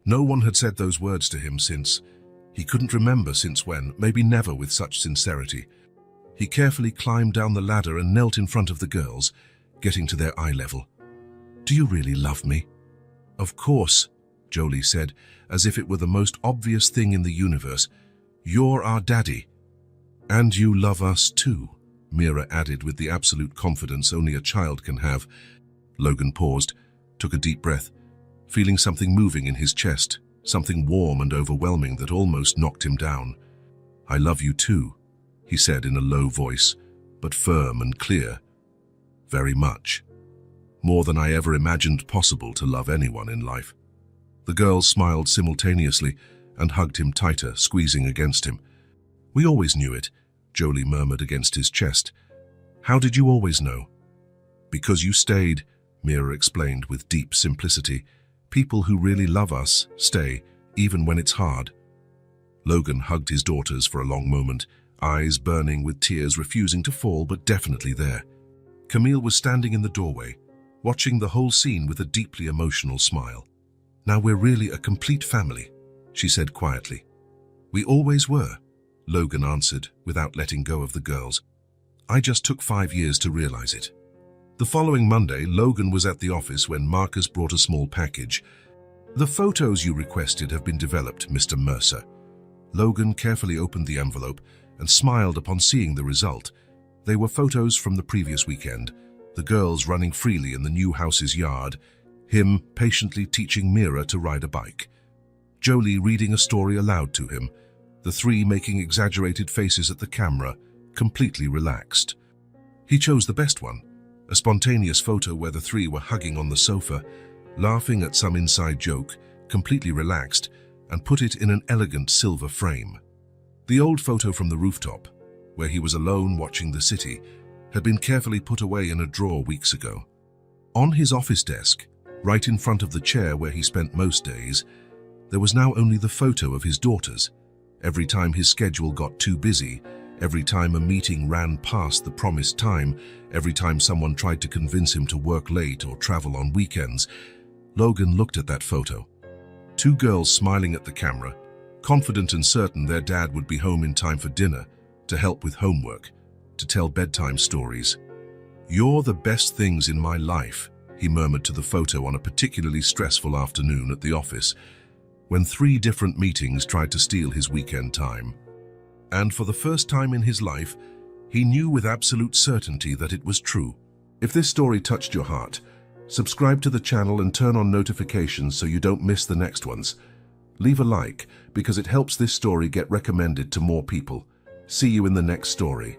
No one had said those words to him since. He couldn't remember since when, maybe never with such sincerity. He carefully climbed down the ladder and knelt in front of the girls, getting to their eye level. "Do you really love me?" "Of course," Jolie said, as if it were the most obvious thing in the universe. "You're our daddy." "And you love us too," Mira added with the absolute confidence only a child can have. Logan paused, took a deep breath, feeling something moving in his chest, something warm and overwhelming that almost knocked him down. "I love you too," he said in a low voice, but firm and clear. "Very much. More than I ever imagined possible to love anyone in life." The girls smiled simultaneously and hugged him tighter, squeezing against him. "We always knew it," Jolie murmured against his chest. "How did you always know?" "Because you stayed," Mira explained with deep simplicity. "People who really love us stay, even when it's hard." Logan hugged his daughters for a long moment, eyes burning with tears refusing to fall but definitely there. Camille was standing in the doorway, watching the whole scene with a deeply emotional smile. "Now we're really a complete family," she said quietly. "We always were," Logan answered without letting go of the girls. "I just took 5 years to realize it." The following Monday, Logan was at the office when Marcus brought a small package. "The photos you requested have been developed, Mr. Mercer." Logan carefully opened the envelope and smiled upon seeing the result. They were photos from the previous weekend, the girls running freely in the new house's yard, him patiently teaching Mira to ride a bike, Jolie reading a story aloud to him, the 3 making exaggerated faces at the camera, completely relaxed. He chose the best one, a spontaneous photo where the 3 were hugging on the sofa, laughing at some inside joke, completely relaxed, and put it in an elegant silver frame. The old photo from the rooftop, where he was alone watching the city, had been carefully put away in a drawer weeks ago. On his office desk, right in front of the chair where he spent most days, there was now only the photo of his daughters. Every time his schedule got too busy, every time a meeting ran past the promised time, every time someone tried to convince him to work late or travel on weekends, Logan looked at that photo. 2 girls smiling at the camera, confident and certain their dad would be home in time for dinner, to help with homework, to tell bedtime stories. "You're the best things in my life," he murmured to the photo on a particularly stressful afternoon at the office, when 3 different meetings tried to steal his weekend time. And for the first time in his life, he knew with absolute certainty that it was true. If this story touched your heart, subscribe to the channel and turn on notifications so you don't miss the next ones. Leave a like because it helps this story get recommended to more people. See you in the next story.